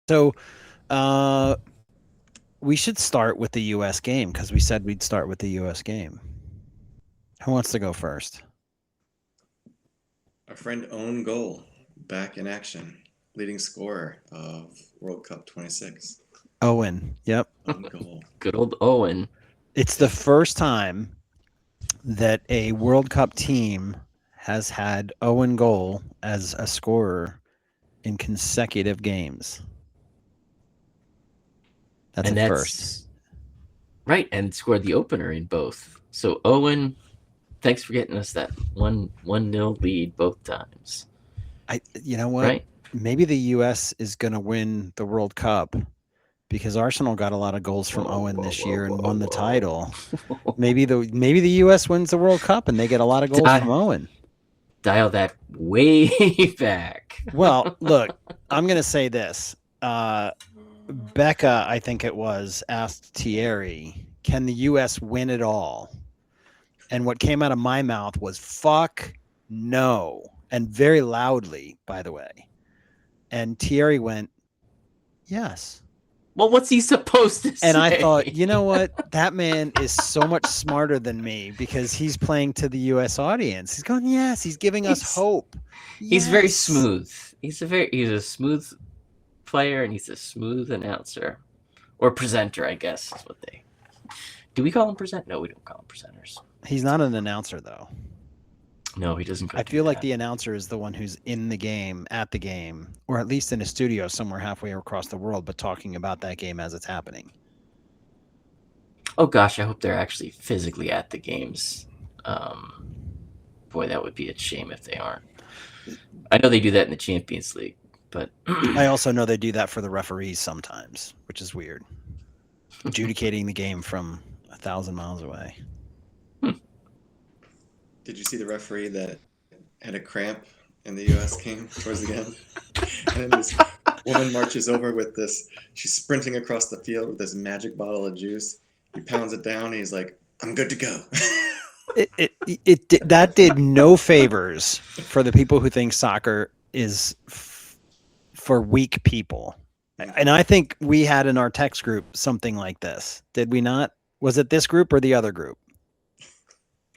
So, uh, we should start with the U.S. game because we said we'd start with the U.S. game. Who wants to go first? Our friend Own Goal back in action, leading scorer of World Cup 26. Owen. Yep. Own Goal. Good old Owen. It's the first time that a World Cup team has had Owen goal as a scorer in consecutive games. That's And a that's first. right, and scored the opener in both. So Owen, thanks for getting us that 1-0 lead both times. You know what? Right? Maybe the U.S. is going to win the World Cup because Arsenal got a lot of goals from Owen this year and won the title. Maybe the U.S. wins the World Cup and they get a lot of goals from Owen. Dial that way back. Well, look, I'm going to say this. Becca, I think it was, asked Thierry, can the U.S. win it all? And what came out of my mouth was, fuck no. And very loudly, by the way. And Thierry went, yes. Well, what's he supposed to say? And I thought, you know what? That man is so much smarter than me because he's playing to the U.S. audience. He's going, yes, he's giving us hope. He's very smooth. He's a smooth player and he's a smooth announcer. Or presenter, I guess, is what they... Do we call him present? No, we don't call him presenters. He's not an announcer, though. No, he doesn't. I feel like the announcer is the one who's in the game, at the game, or at least in a studio somewhere halfway across the world, but talking about that game as it's happening. Oh gosh, I hope they're actually physically at the games. Boy, that would be a shame if they aren't. I know they do that in the Champions League, but I also know they do that for the referees sometimes, which is weird. Adjudicating the game from 1,000 miles away. Did you see the referee that had a cramp in the U.S. game towards the end? And then this woman marches over with this. She's sprinting across the field with this magic bottle of juice. He pounds it down. And he's like, "I'm good to go." That did no favors for the people who think soccer is for weak people. And I think we had in our text group something like this. Did we not? Was it this group or the other group?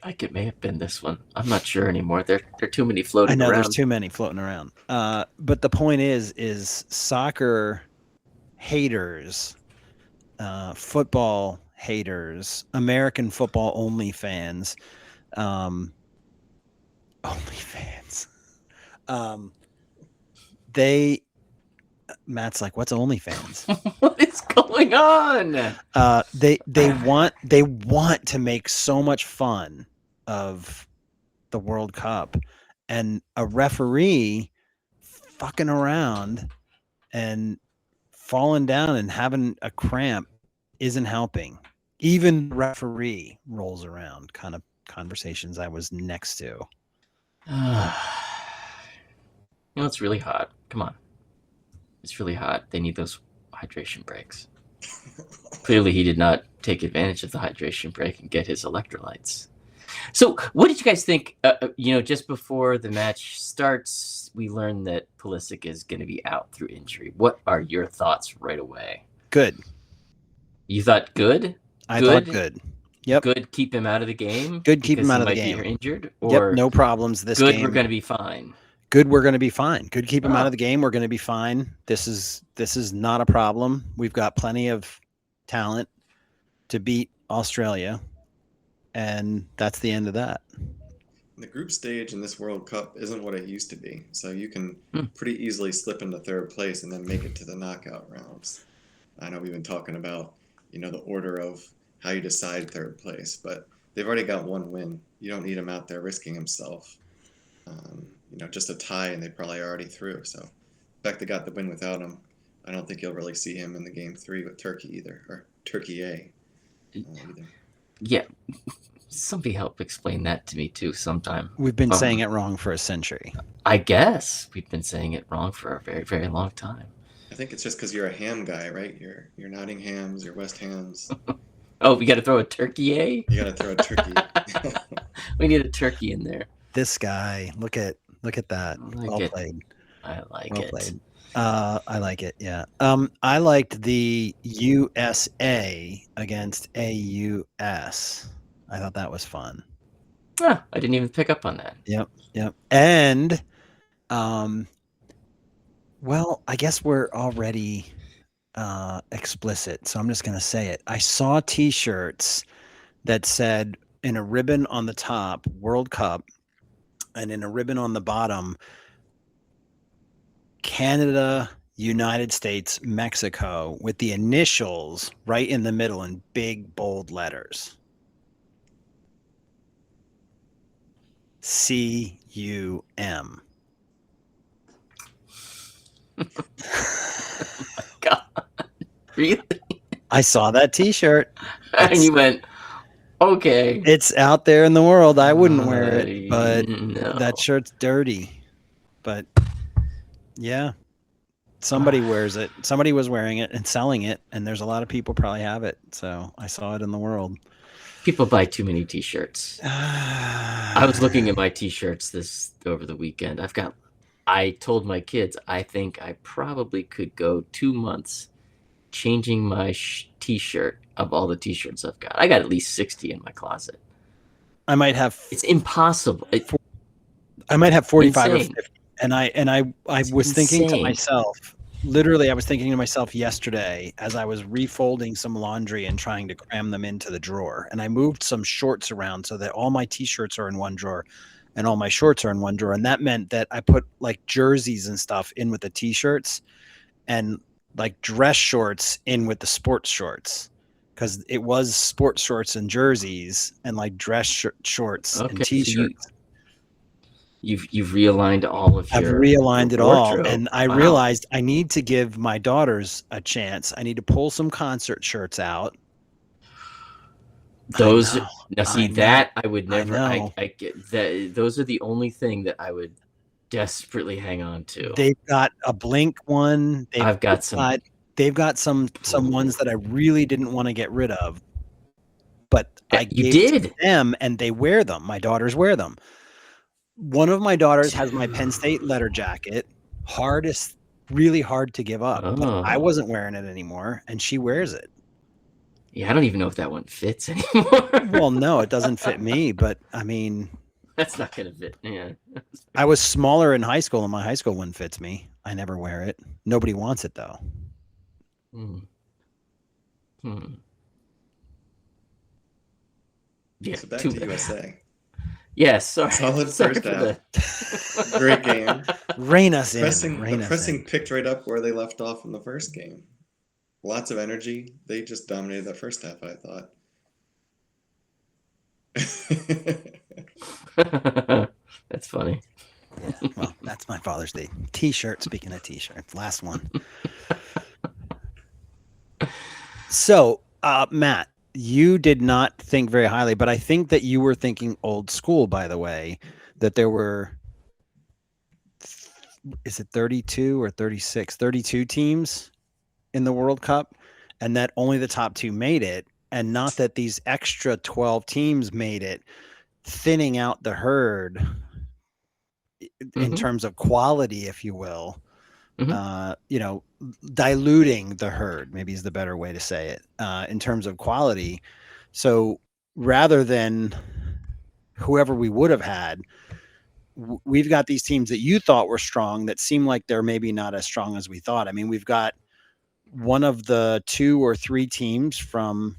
I think it may have been this one. I'm not sure anymore. There are too many floating around. I know there's too many floating around. But the point is soccer haters, football haters, American football only fans, Matt's like, what's OnlyFans? What is going on? They want to make so much fun of the World Cup, and a referee fucking around and falling down and having a cramp isn't helping. Even the referee rolls around. Kind of conversations I was next to. It's really hot. Come on. It's really hot. They need those hydration breaks. Clearly, he did not take advantage of the hydration break and get his electrolytes. So, what did you guys think? Just before the match starts, we learned that Pulisic is going to be out through injury. What are your thoughts right away? Good. You thought good? I thought good. Yep. Good. Keep him out of the game. Good. Keep him out of the game. Be injured. Or yep. No problems this good, game. We're going to be fine. Good, we're going to be fine. Good, keep him out of the game. We're going to be fine. This is not a problem. We've got plenty of talent to beat Australia, and that's the end of that. The group stage in this World Cup isn't what it used to be, so you can pretty easily slip into third place and then make it to the knockout rounds. I know we've been talking about, the order of how you decide third place, but they've already got one win. You don't need him out there risking himself. Just a tie, and they probably already through. So, the fact they got the win without him, I don't think you'll really see him in the game 3 with Turkey either, or Turkey A. Either. Yeah, somebody help explain that to me too sometime. We've been saying it wrong for a century. I guess we've been saying it wrong for a very, very long time. I think it's just because you're a ham guy, right? You're Nottinghams, you're West Hams. Oh, we got to throw a Turkey A? You got to throw a turkey. We need a turkey in there. This guy, look at that. I like well it. played. I like well it. Played. I like it. Yeah. I liked the USA against AUS. I thought that was fun. Ah, I didn't even pick up on that. Yep. Yep. And, well, I guess we're already explicit, so I'm just going to say it. I saw T-shirts that said in a ribbon on the top, World Cup, and in a ribbon on the bottom, Canada, United States, Mexico, with the initials right in the middle in big, bold letters. CUM. God, really? I saw that T-shirt. And you went, okay. It's out there in the world. I wouldn't wear it, but no. that shirt's dirty. But yeah, somebody wears it. Somebody was wearing it and selling it, and there's a lot of people probably have it. So I saw it in the world. People buy too many T-shirts. I was looking at my T-shirts over the weekend. I told my kids I think I probably could go 2 months changing my T-shirt of all the T-shirts I've got. I got at least 60 in my closet. I might have. It's impossible. I might have 45 insane. or 50. And I was thinking to myself, literally, I was thinking to myself yesterday as I was refolding some laundry and trying to cram them into the drawer. And I moved some shorts around so that all my T-shirts are in one drawer and all my shorts are in one drawer. And that meant that I put like jerseys and stuff in with the T-shirts and like dress shorts in with the sports shorts. Because it was sports shorts and jerseys and like dress shorts and T-shirts. So you've realigned all of your. I've realigned it wardrobe. all, and I realized I need to give my daughters a chance. I need to pull some concert shirts out. Those now see that I would never. I get that. Those are the only thing that I would desperately hang on to. They've got a Blink one. I've got some. They've got some ones that I really didn't want to get rid of, but I gave to them, and they wear them. My daughters wear them. One of my daughters has my Penn State letter jacket. Really hard to give up. But I wasn't wearing it anymore, and she wears it. Yeah, I don't even know if that one fits anymore. Well, no, it doesn't fit me, but I mean... That's not going to fit. Yeah. I was smaller in high school, and my high school one fits me. I never wear it. Nobody wants it, though. Yeah, so back to USA. Yes, sorry. Solid first half. Great game. Rein us in. The pressing picked right up where they left off in the first game. Lots of energy. They just dominated that first half, I thought. That's funny. Yeah, well, that's my Father's Day T-shirt. Speaking of T-shirts, last one. So, Matt, you did not think very highly, but I think that you were thinking old school, by the way, that there were, is it 32 or 36, 32 teams in the World Cup, and that only the top 2 made it, and not that these extra 12 teams made it, thinning out the herd in terms of quality, if you will. Diluting the herd, maybe is the better way to say it, in terms of quality. So rather than whoever we would have had, we've got these teams that you thought were strong that seem like they're maybe not as strong as we thought. I mean, we've got one of the 2 or 3 teams from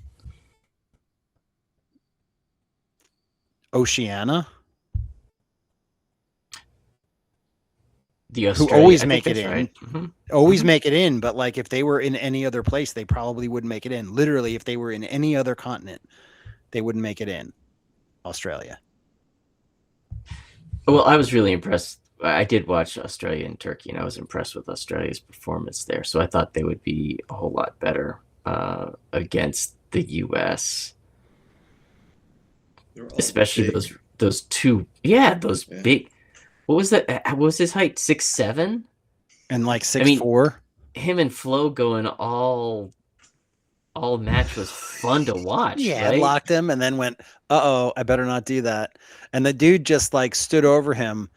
Oceania who always make it in, always make it in. But like, if they were in any other place, they probably wouldn't make it in. Literally, if they were in any other continent, they wouldn't make it in. Australia. Well, I was really impressed. I did watch Australia and Turkey, and I was impressed with Australia's performance there. So I thought they would be a whole lot better against the U.S. Especially big. those 2. Yeah, those big. What was that? What was his height? 6'7"? And like 6'4". Him and Flo going all match was fun to watch. Yeah, right? Locked him and then went, I better not do that. And the dude just like stood over him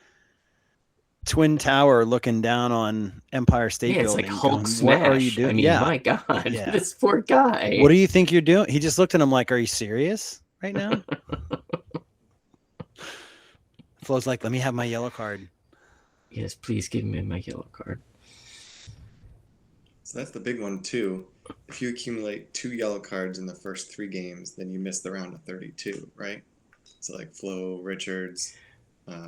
Twin Tower looking down on Empire State Yeah, it's Building. like Hulk going, smash. What are you doing? I mean, my God, Yeah. this poor guy. What do you think you're doing? He just looked at him like, are you serious right now? Flo's like, let me have my yellow card. Yes, please give me my yellow card. So that's the big one too. If you accumulate 2 yellow cards in the first 3 games, then you miss the round of 32, right? So like Flo, Richards,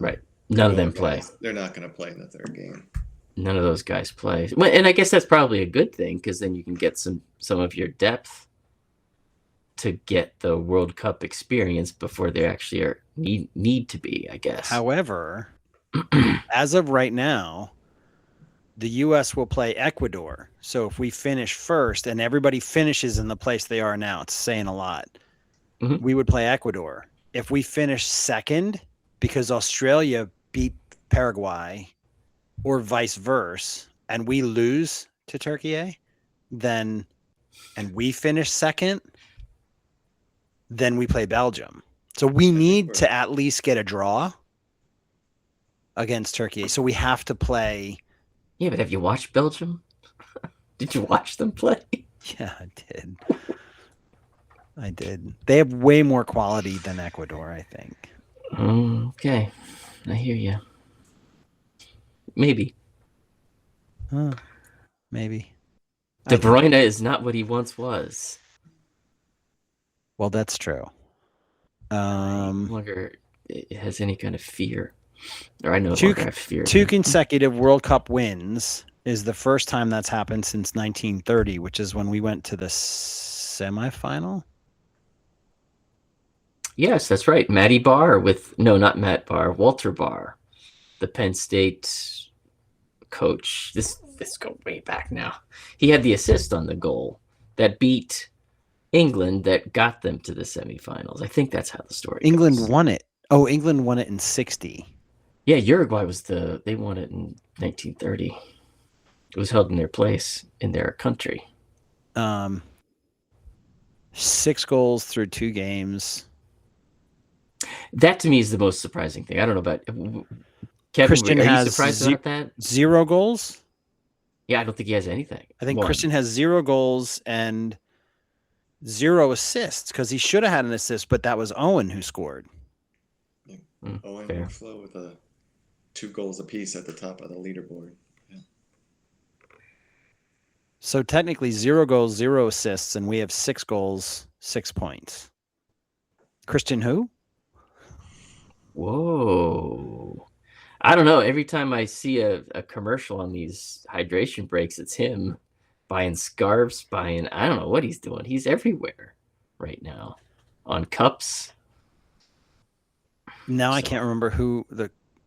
right. None of them play. They're not going to play in the 3rd game. None of those guys play. Well, and I guess that's probably a good thing because then you can get some of your depth to get the World Cup experience before they actually are need to be, I guess. However, as of right now, the U.S. will play Ecuador. So if we finish first and everybody finishes in the place they are now, it's saying a lot. Mm-hmm. We would play Ecuador. If we finish second, because Australia beat Paraguay or vice versa, and we lose to Turkey, then, and we finish second, then we play Belgium. So we need to at least get a draw against Turkey. So we have to play. Yeah, but have you watched Belgium? Did you watch them play? Yeah, I did. They have way more quality than Ecuador, I think. Okay. I hear you. Maybe. Maybe. De Bruyne is not what he once was. Well, that's true. No longer has any kind of fear. Or I no two, longer have fear. 2 consecutive World Cup wins is the first time that's happened since 1930, which is when we went to the semifinal. Yes, that's right. Matty Barr not Matt Barr, Walter Barr, the Penn State coach. This goes way back now. He had the assist on the goal that beat England that got them to the semifinals. I think that's how the story goes. Won it. Oh, England won it in 60. Yeah, Uruguay they won it in 1930. It was held in their place in their country. 6 goals through 2 games. That to me is the most surprising thing. I don't know about Kevin. Christian are has you surprised about that? 0 goals. Yeah, I don't think he has anything. I think Christian has 0 goals and 0 assists because he should have had an assist, but that was Owen who scored. Yeah. Owen and Flo with 2 goals apiece at the top of the leaderboard. Yeah. So technically 0 goals, 0 assists, and we have 6 goals, 6 points. Christian who? Whoa. I don't know. Every time I see a commercial on these hydration breaks, it's him buying scarves, I don't know what he's doing. He's everywhere right now on cups. Now I can't remember who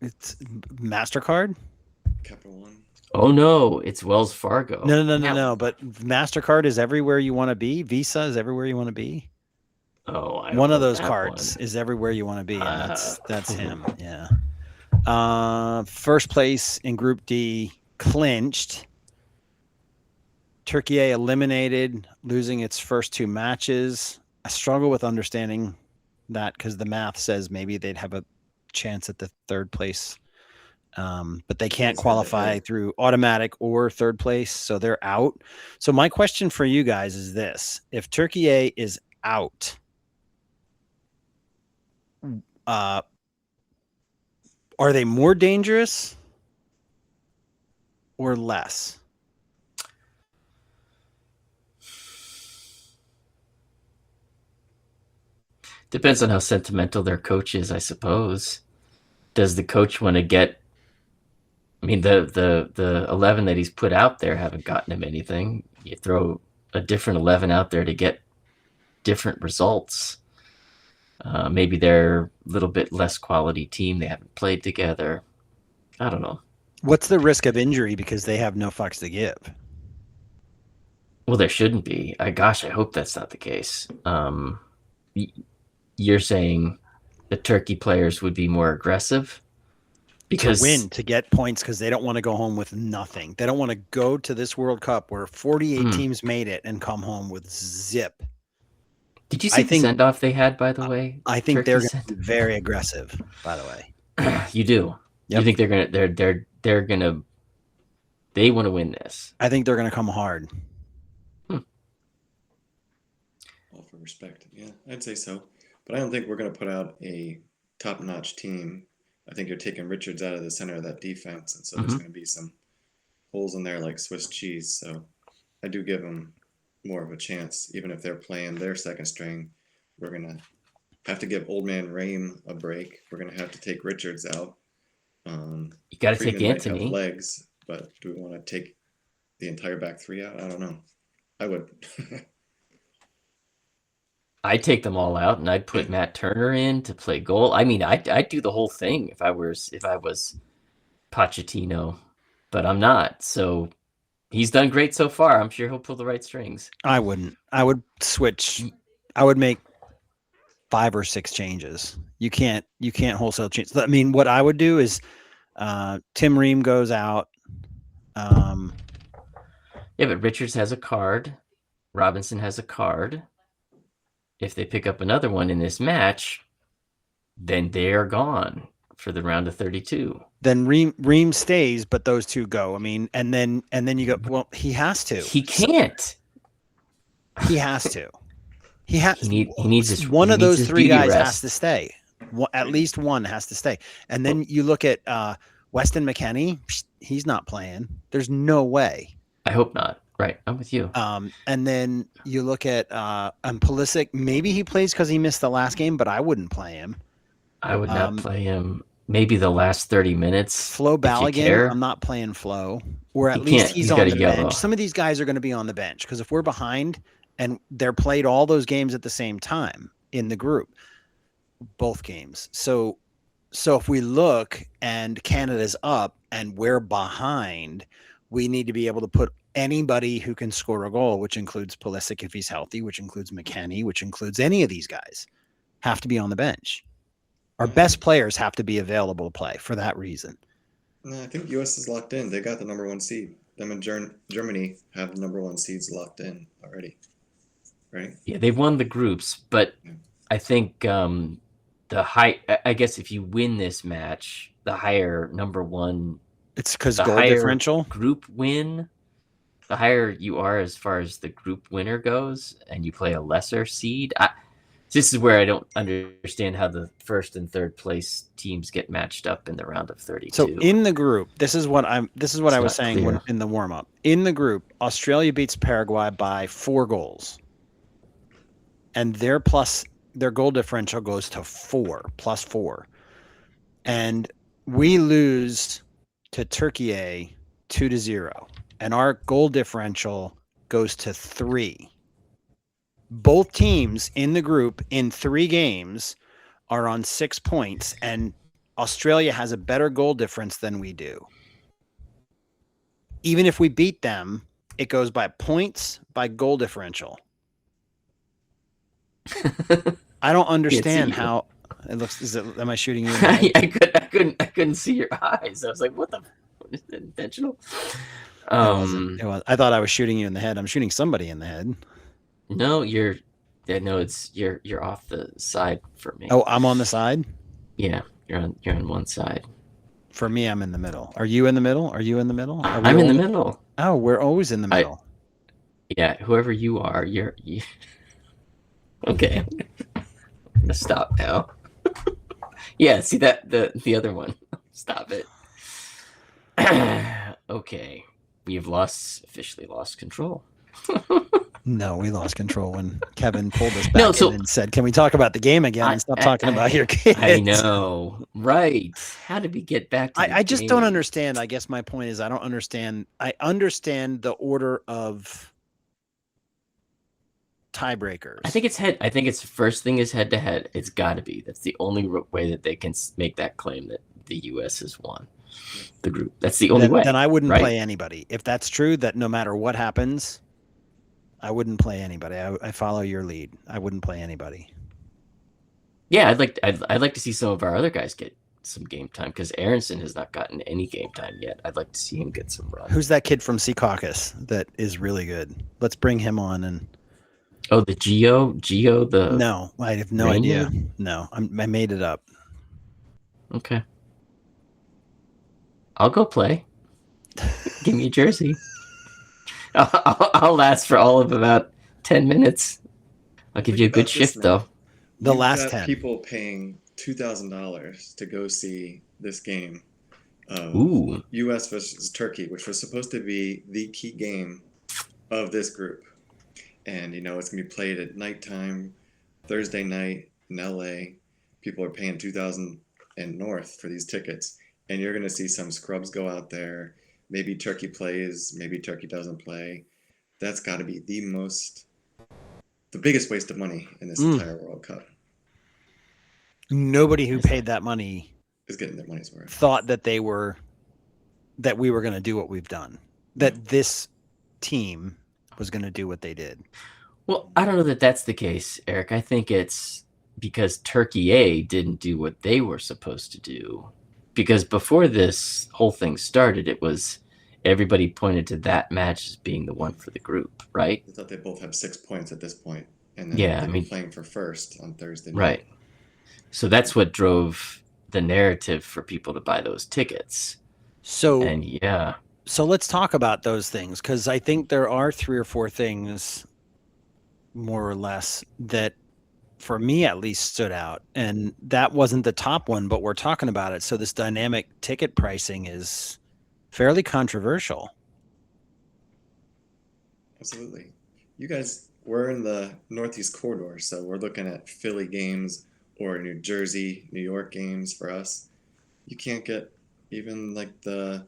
it's MasterCard? Capital One. Oh no, it's Wells Fargo. No. But MasterCard is everywhere you want to be. Visa is everywhere you want to be. Oh, one of those cards is everywhere you want to be, and that's him. Yeah. First place in Group D clinched. Turkey eliminated, losing its first 2 matches. I struggle with understanding that because the math says maybe they'd have a chance at the 3rd place, but they can't qualify through automatic or 3rd place, so they're out. So my question for you guys is this: if Turkey is out, are they more dangerous or less? Depends on how sentimental their coach is, I suppose. Does the coach want to get? I mean, the 11 that he's put out there haven't gotten him anything. You throw a different 11 out there to get different results. Maybe they're a little bit less quality team. They haven't played together. I don't know. What's the risk of injury because they have no fucks to give? Well, there shouldn't be. I hope that's not the case. You're saying the Turkey players would be more aggressive because to get points because they don't want to go home with nothing. They don't want to go to this World Cup where 48 teams made it and come home with zip. Did you see the send-off they had, by the way? I think they're going to be very aggressive, by the way. You do? Yep. You think they're they want to win this. I think they're gonna come hard. All for respect. Yeah, I'd say so. But I don't think we're going to put out a top-notch team. I think you're taking Richards out of the center of that defense, and so there's going to be some holes in there like Swiss cheese. So I do give them more of a chance, even if they're playing their second string. We're going to have to give old man Rame a break. We're going to have to take Richards out. You got to take Freeman might have Anthony. legs, but do we want to take the entire back three out? I don't know. I would. I'd take them all out, and I'd put Matt Turner in to play goal. I mean, I'd do the whole thing if I was Pochettino, but I'm not. So he's done great so far. I'm sure he'll pull the right strings. I wouldn't. I would switch. I would make 5 or 6 changes. You can't wholesale change. I mean, what I would do is Tim Ream goes out. Yeah, but Richards has a card. Robinson has a card. If they pick up another one in this match, then they are gone for the round of 32. Then Ream stays, but those two go. I mean, and then you go, well, he has to. He can't. He has to. He needs his, one of those 3 guys rest. has to stay. At least one has to stay. And then you look at Weston McKennie. He's not playing. There's no way. I hope not. Right, I'm with you. And then you look at Pulisic. Maybe he plays because he missed the last game, but I wouldn't play him. I would not play him. Maybe the last 30 minutes. Flo Balogun, I'm not playing Flo. Or at least he's on the bench. Some of these guys are going to be on the bench because if we're behind and they're played all those games at the same time in the group, both games. So if we look and Canada's up and we're behind, we need to be able to put anybody who can score a goal, which includes Pulisic if he's healthy, which includes McKennie, which includes any of these guys, have to be on the bench. Our best players have to be available to play for that reason. No, I think U.S. is locked in. They got the number 1 seed. Them and Germany have the number 1 seeds locked in already, right? Yeah, they've won the groups, but I think I guess if you win this match, the higher number 1. It's because goal differential group win. The higher you are as far as the group winner goes, and you play a lesser seed. This is where I don't understand how the first and third place teams get matched up in the round of 32. So in the group, this is what I was saying in the warm up. In the group, Australia beats Paraguay by 4 goals, and their goal differential goes to 4 plus 4, and we lose to Turkey 2-0. And our goal differential goes to 3. Both teams in the group in 3 games are on 6 points, and Australia has a better goal difference than we do. Even if we beat them, it goes by points, by goal differential. I don't understand how it looks. Am I shooting you? I couldn't see your eyes. I was like, what the? Is that intentional? It was. I thought I was shooting you in the head. I'm shooting somebody in the head. No, you're off the side for me. Oh, I'm on the side? Yeah, you're on one side. For me, I'm in the middle. Are you in the middle? Are you in the middle? I'm in the middle. Oh, we're always in the middle. Yeah, whoever you are, you. Okay. I'm gonna stop now. Yeah, see that the other one. Stop it. Okay. We have officially lost control. No, we lost control when Kevin pulled us back in and said, "Can we talk about the game again and stop talking about your kids?" I know, right? How did we get back to I just don't understand. I guess my point is I don't understand. I understand the order of tiebreakers. I think it's first thing is head to head. It's got to be. That's the only way that they can make that claim that the U.S. has won the group. That's the only way. Then I wouldn't play anybody. If that's true, that no matter what happens, I wouldn't play anybody. I follow your lead. I wouldn't play anybody. Yeah, I'd like to see some of our other guys get some game time because Aronson has not gotten any game time yet. I'd like to see him get some run. Who's that kid from Secaucus that is really good? Let's bring him on and. Oh, the Geo. No, I have no idea. No, I made it up. Okay. I'll go play. Give me a jersey. I'll last for all of about 10 minutes. I'll give Think you a good about this shift, now. though. The You've last got 10. people paying $2,000 to go see this game of Ooh. U.S. versus Turkey, which was supposed to be the key game of this group. And, it's going to be played at nighttime, Thursday night in L.A. People are paying $2,000 and north for these tickets. And you're going to see some scrubs go out there. Maybe Turkey plays, maybe Turkey doesn't play. That's got to be the biggest waste of money in this entire World Cup. Nobody who paid that money Is getting their money's worth. thought that we were going to do what we've done. That this team was going to do what they did. Well, I don't know that that's the case, Eric. I think it's because Turkey A didn't do what they were supposed to do. Because before this whole thing started, it was everybody pointed to that match as being the one for the group, right? I thought they both have 6 points at this point, and then Yeah, they were playing for first on Thursday night. Right. So that's what drove the narrative for people to buy those tickets. So And yeah, So let's talk about those things, because I think there are 3 or 4 things, more or less, that for me at least stood out. And that wasn't the top one, but we're talking about it. So this dynamic ticket pricing is fairly controversial. Absolutely. You guys, we're in the Northeast corridor, so we're looking at Philly games or New Jersey, New York games for us. You can't get even like the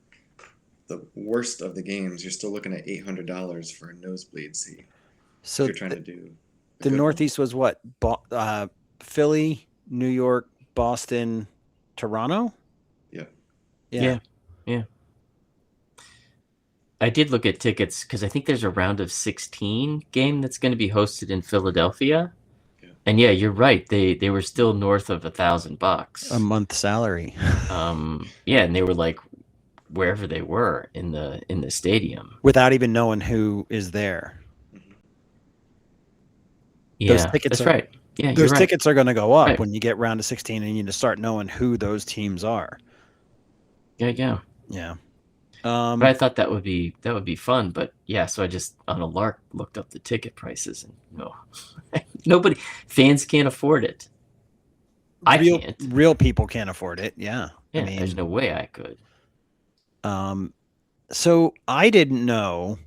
worst of the games. You're still looking at $800 for a nosebleed seat. So if you're trying to do a the good one. Northeast was what? Philly, New York, Boston, Toronto? Yeah. Yeah. I did look at tickets because I think there's a round of 16 game that's going to be hosted in Philadelphia. Yeah. And yeah, you're right. They were still north of $1,000 A month salary. Yeah, and they were like wherever they were in the stadium Without even knowing who is there. Mhm. Yeah, tickets that's are- right. Yeah, Those you're right. tickets are going to go up Right. when you get round to 16 and you just start knowing who those teams are. Yeah. Yeah. But I thought that would be fun. But yeah, so I just on a lark looked up the ticket prices, and fans can't afford it. I can't. Real people can't afford it. Yeah. Yeah, I mean, there's no way I could. so I didn't know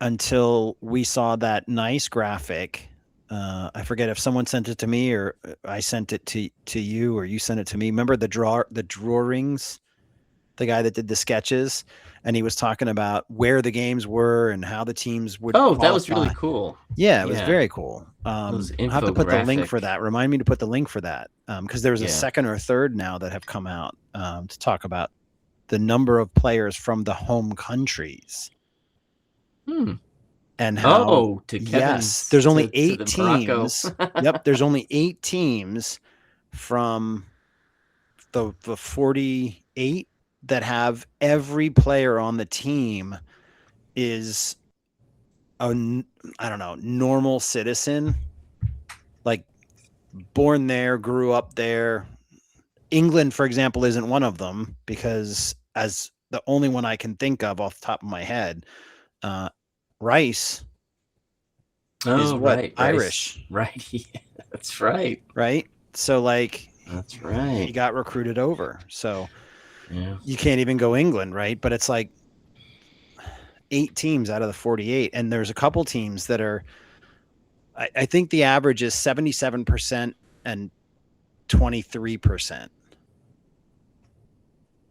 until we saw that nice graphic. I forget if someone sent it to me or I sent it to you or you sent it to me. Remember the drawings, the guy that did the sketches, and he was talking about where the games were and how the teams would. Oh, that was qualify. really cool. Yeah, it was Yeah. very cool. I'll Those have to put the link infographic- for that. Remind me to put the link for that, because there's a Yeah. second or third now that have come out to talk about the number of players from the home countries and how. Oh, to Kevin's, Yes, there's only to 8 the Morocco. teams. Yep, there's only 8 teams from the 48 that have every player on the team is normal citizen, like born there, grew up there. England, for example, isn't one of them because, as the only one I can think of off the top of my head, Rice is Oh, what? right, Irish. Right. Yeah, that's right. Right? So like That's he right. got recruited over. So Yeah. you can't even go England, right? But it's like 8 teams out of the 48. And there's a couple teams that are, I think the average is 77% and 23%.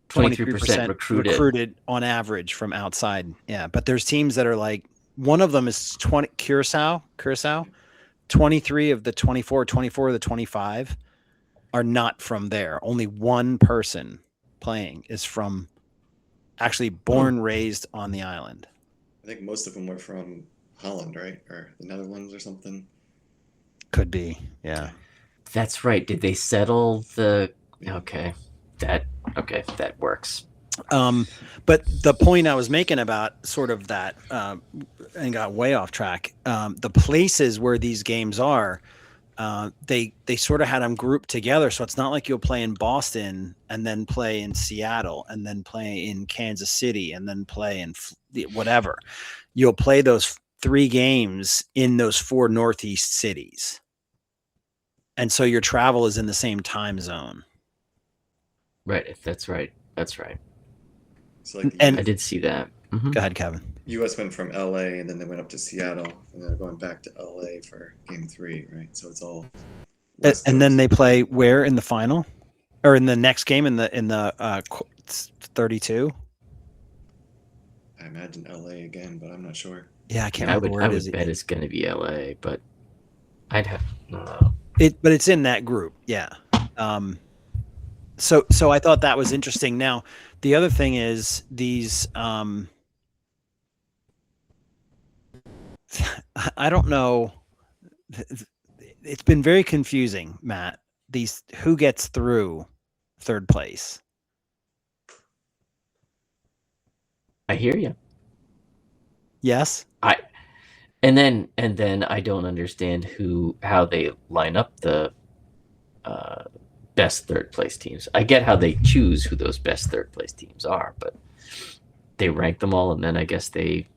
23% recruited. On average from outside. Yeah. But there's teams that are like, one of them is Curacao, 23 of the 24 of the 25 are not from there. Only one person playing is from actually born, raised on the island. I think most of them were from Holland, right? Or the Netherlands or something. Could be. Yeah. That's right. Did they settle the? Okay, that works. But the point I was making about sort of that, and got way off track, the places where these games are, they sort of had them grouped together, so it's not like you'll play in Boston and then play in Seattle and then play in Kansas City and then play in whatever. You'll play those 3 games in those 4 Northeast cities, and so your travel is in the same time zone. Right. That's right. That's right. So like And- I did see that. Mhm. Go ahead, Kevin. U.S. went from L.A. and then they went up to Seattle, and then they're going back to L.A. for Game 3, right? So it's all. West And then Coast. they play where in the final, or in the next game in the 32. I imagine L.A. again, but I'm not sure. Yeah, I can't I remember would, where I it would is. bet it's going to be LA, but I'd have. No. But it's in that group, yeah. So I thought that was interesting. Now, the other thing is these. I don't know. It's been very confusing, Matt. These who gets through third place. I hear you. Yes. And then I don't understand how they line up the best third place teams. I get how they choose who those best third place teams are, but they rank them all, and then I guess they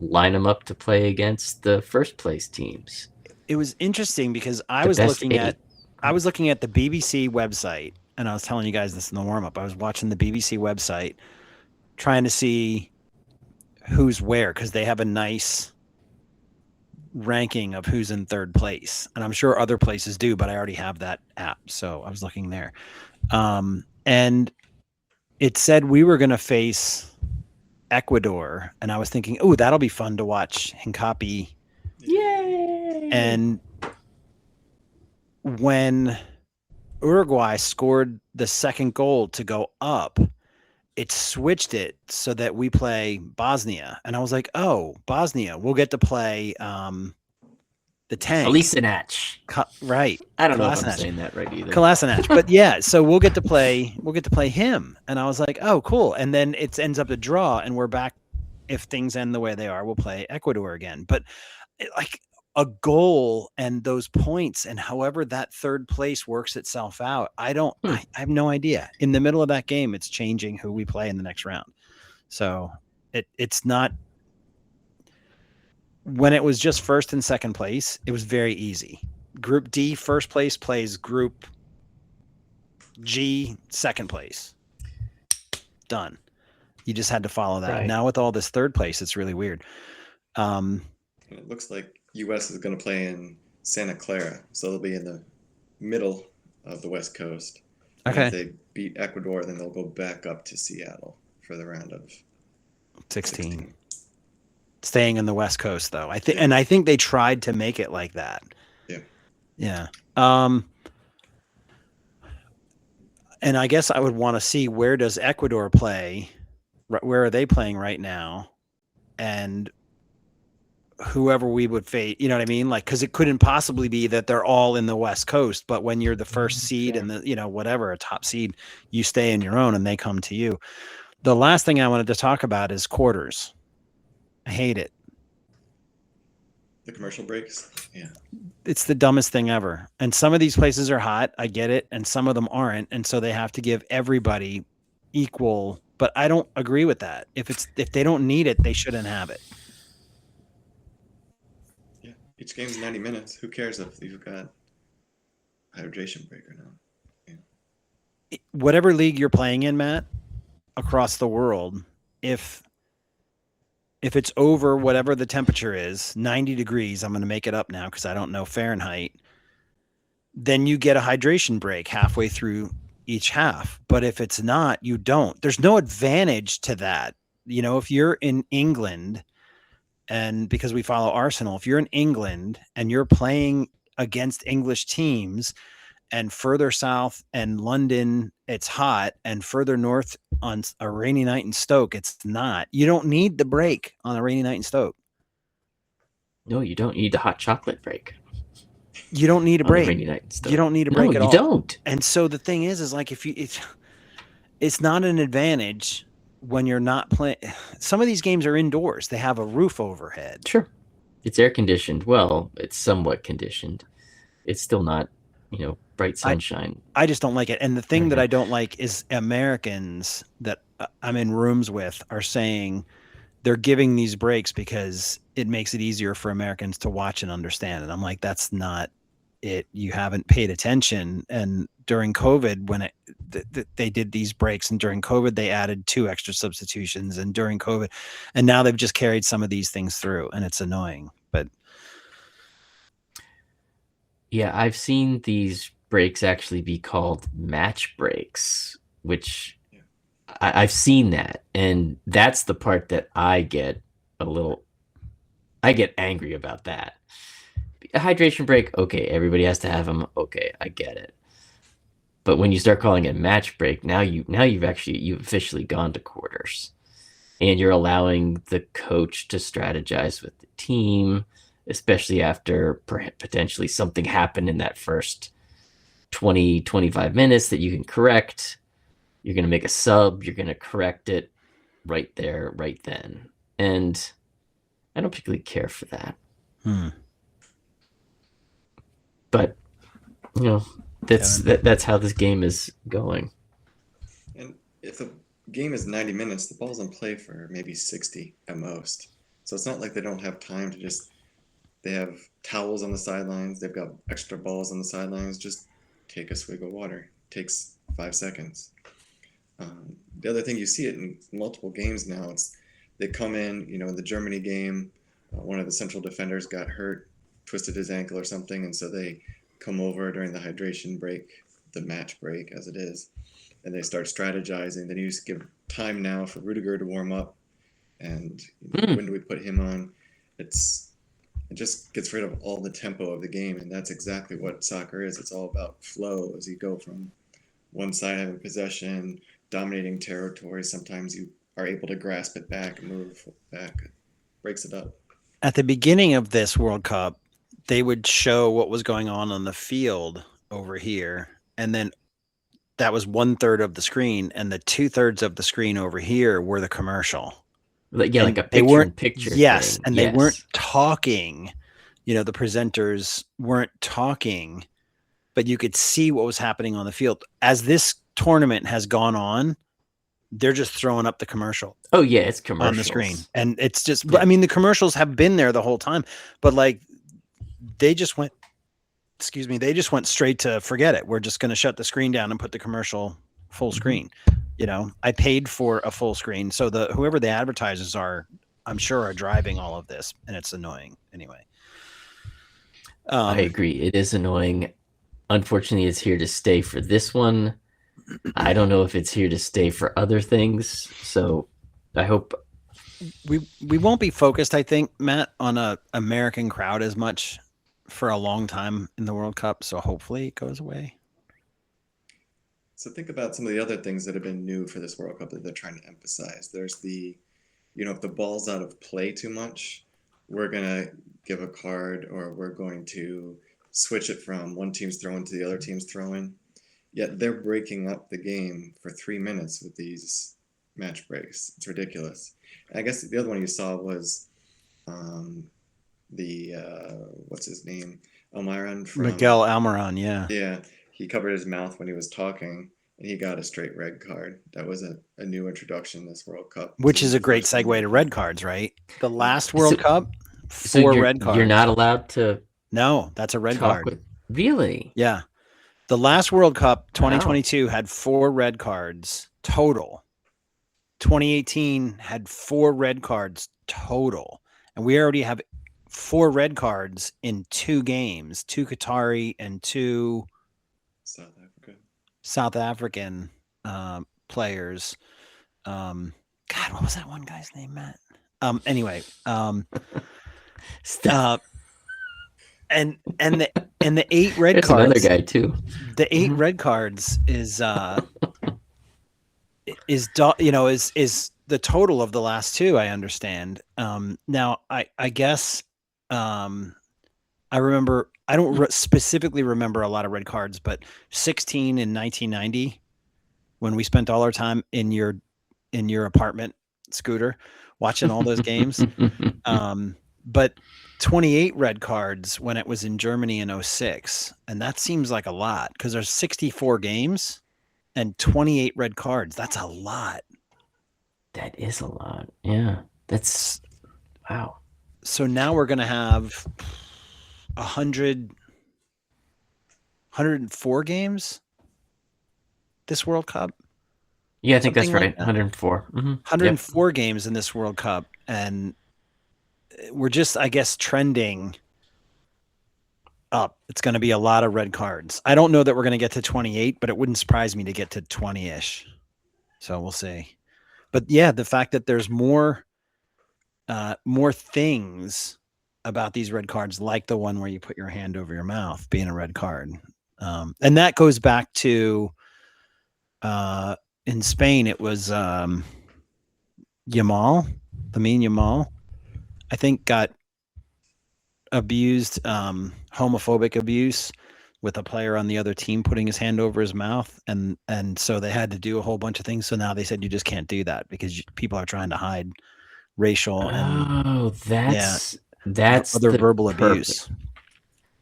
line them up to play against the first place teams. It was interesting because I The was best looking 8. at the BBC website, and I was telling you guys this in the warm up. I was watching the BBC website, trying to see who's where, because they have a nice ranking of who's in third place, and I'm sure other places do, but I already have that app, so I was looking there, and it said we were going to face Ecuador, and I was thinking, oh, that'll be fun to watch Hincapi. Yay! And when Uruguay scored the second goal to go up, it switched it so that we play Bosnia. And I was like, oh, Bosnia, we'll get to play the tank. Alisinac. Right. I don't know if I'm Kolasinac. saying that right either. Kolasinac. But yeah, so we'll get to play him. And I was like, oh, cool. And then it ends up a draw, and we're back. If things end the way they are, we'll play Ecuador again. But like a goal and those points and however that third place works itself out, I have no idea. In the middle of that game, it's changing who we play in the next round. So it's not. When it was just first and second place, it was very easy. Group D, first place plays Group G, second place. Done. You just had to follow that. Right. Now with all this third place, it's really weird. And it looks like U.S. is going to play in Santa Clara, so they'll be in the middle of the West Coast. And Okay. if they beat Ecuador, then they'll go back up to Seattle for the round of 16. Staying in the West Coast, though. I think they tried to make it like that. Yeah. Yeah. And I guess I would want to see, where does Ecuador play? Where are they playing right now? And whoever we would face, you know what I mean? Like, because it couldn't possibly be that they're all in the West Coast, but when you're the first seed and whatever, a top seed, you stay in your own and they come to you. The last thing I wanted to talk about is quarters. I hate it. the commercial breaks. Yeah. It's the dumbest thing ever. And some of these places are hot. I get it. And some of them aren't. And so they have to give everybody equal, but I don't agree with that. If they don't need it, they shouldn't have it. Yeah. Each game's 90 minutes. Who cares if you've got a hydration break or not? Whatever league you're playing in, Matt, across the world, if it's over whatever the temperature is, 90 degrees, I'm going to make it up now because I don't know Fahrenheit, then you get a hydration break halfway through each half. But if it's not, you don't. There's no advantage to that. You know, if you're in England, and because we follow Arsenal, if you're in England and you're playing against English teams, and further south and London, it's hot, and further north on a rainy night in Stoke, it's not. You don't need the break on a rainy night in Stoke. No, you don't need the hot chocolate break. You don't need a on a break. rainy night in Stoke. You don't need a break No, at you all. don't. And so the thing is like, it's not an advantage when you're not playing. Some of these games are indoors. They have a roof overhead. Sure. It's air conditioned. Well, it's somewhat conditioned. it's still not, bright sunshine. I just don't like it. And the thing that I don't like is Americans that I'm in rooms with are saying they're giving these breaks because it makes it easier for Americans to watch and understand. And I'm like, that's not it. You haven't paid attention. And during COVID, when they did these breaks, and during COVID, they added 2 extra substitutions, and during COVID, and now they've just carried some of these things through, and it's annoying. But yeah, I've seen these breaks actually be called match breaks, which I've seen that. And that's the part that I get angry about that. A hydration break, okay, everybody has to have them. Okay, I get it. But when you start calling it match break, now you've officially gone to quarters, and you're allowing the coach to strategize with the team, especially after potentially something happened in that first 20, 25 minutes that you can correct. You're going to make a sub. You're going to correct it right there, right then. And I don't particularly care for that. But, that's how this game is going. And if the game is 90 minutes, the ball's in play for maybe 60 at most. So it's not like they don't have time to they have towels on the sidelines. They've got extra balls on the sidelines. Just take a swig of water. It takes 5 seconds. The other thing, you see it in multiple games now. They come in, in the Germany game, one of the central defenders got hurt, twisted his ankle or something, and so they come over during the hydration break, the match break as it is, and they start strategizing. Then you just give time now for Rudiger to warm up, and when do we put him on? It just gets rid of all the tempo of the game, and that's exactly what soccer is. It's all about flow as you go from one side having possession, dominating territory. Sometimes you are able to grasp it back and move back. It breaks it up. At the beginning of this World Cup, they would show what was going on the field over here, and then that was 1/3 of the screen, and the 2/3 of the screen over here were the commercial. Like a picture-in-picture. Yes, thing. And they weren't talking. The presenters weren't talking, but you could see what was happening on the field. As this tournament has gone on, they're just throwing up the commercial. Oh yeah, it's commercials on the screen, and it's just. Yeah. I mean, the commercials have been there the whole time, but they just went. Excuse me. They just went straight to forget it. We're just going to shut the screen down and put the commercial full screen. I paid for a full screen, so whoever the advertisers are, I'm sure, are driving all of this, and it's annoying. Anyway, I agree. It is annoying. Unfortunately, it's here to stay for this one. I don't know if it's here to stay for other things. So I hope we won't be focused, I think, Matt, on a American crowd as much for a long time in the World Cup. So hopefully it goes away. So think about some of the other things that have been new for this World Cup that they're trying to emphasize. There's if the ball's out of play too much, we're going to give a card, or we're going to switch it from one team's throwing to the other team's throwing. Yet they're breaking up the game for 3 minutes with these match breaks. It's ridiculous. And I guess the other one you saw was what's his name? Miguel Almiron, yeah. Yeah, he covered his mouth when he was talking, and he got a straight red card. That was a new introduction this World Cup. Which is a great segue to red cards, right? The last World Cup, 4 red cards. You're not allowed to... No, that's a red card. Really? Yeah. The last World Cup, 2022, had 4 red cards total. 2018 had 4 red cards total. And we already have 4 red cards in 2 games, 2 Qatari and 2 South African players. God, what was that one guy's name, Matt? Anyway, and the 8 red There's cards. Another guy too. The 8 red cards is the total of the last 2. I understand. Now I guess I remember. I don't specifically remember a lot of red cards, but 16 in 1990, when we spent all our time in your apartment, Scooter, watching all those games. but 28 red cards when it was in Germany in 06. And that seems like a lot because there's 64 games and 28 red cards. That's a lot. That is a lot. Yeah. That's wow. So now we're going to have 104 games this World Cup. Yeah, I think that's Something like right. that. 104. 104 games in this World Cup. And we're just, I guess, trending up. It's going to be a lot of red cards. I don't know that we're going to get to 28, but it wouldn't surprise me to get to 20-ish. So we'll see. But yeah, the fact that there's more things about these red cards, like the one where you put your hand over your mouth being a red card. And that goes back to in Spain, it was Yamal, Lamine Yamal, I think got abused, homophobic abuse with a player on the other team putting his hand over his mouth. And so they had to do a whole bunch of things. So now they said, you just can't do that because people are trying to hide racial and that's other the verbal purpose. abuse.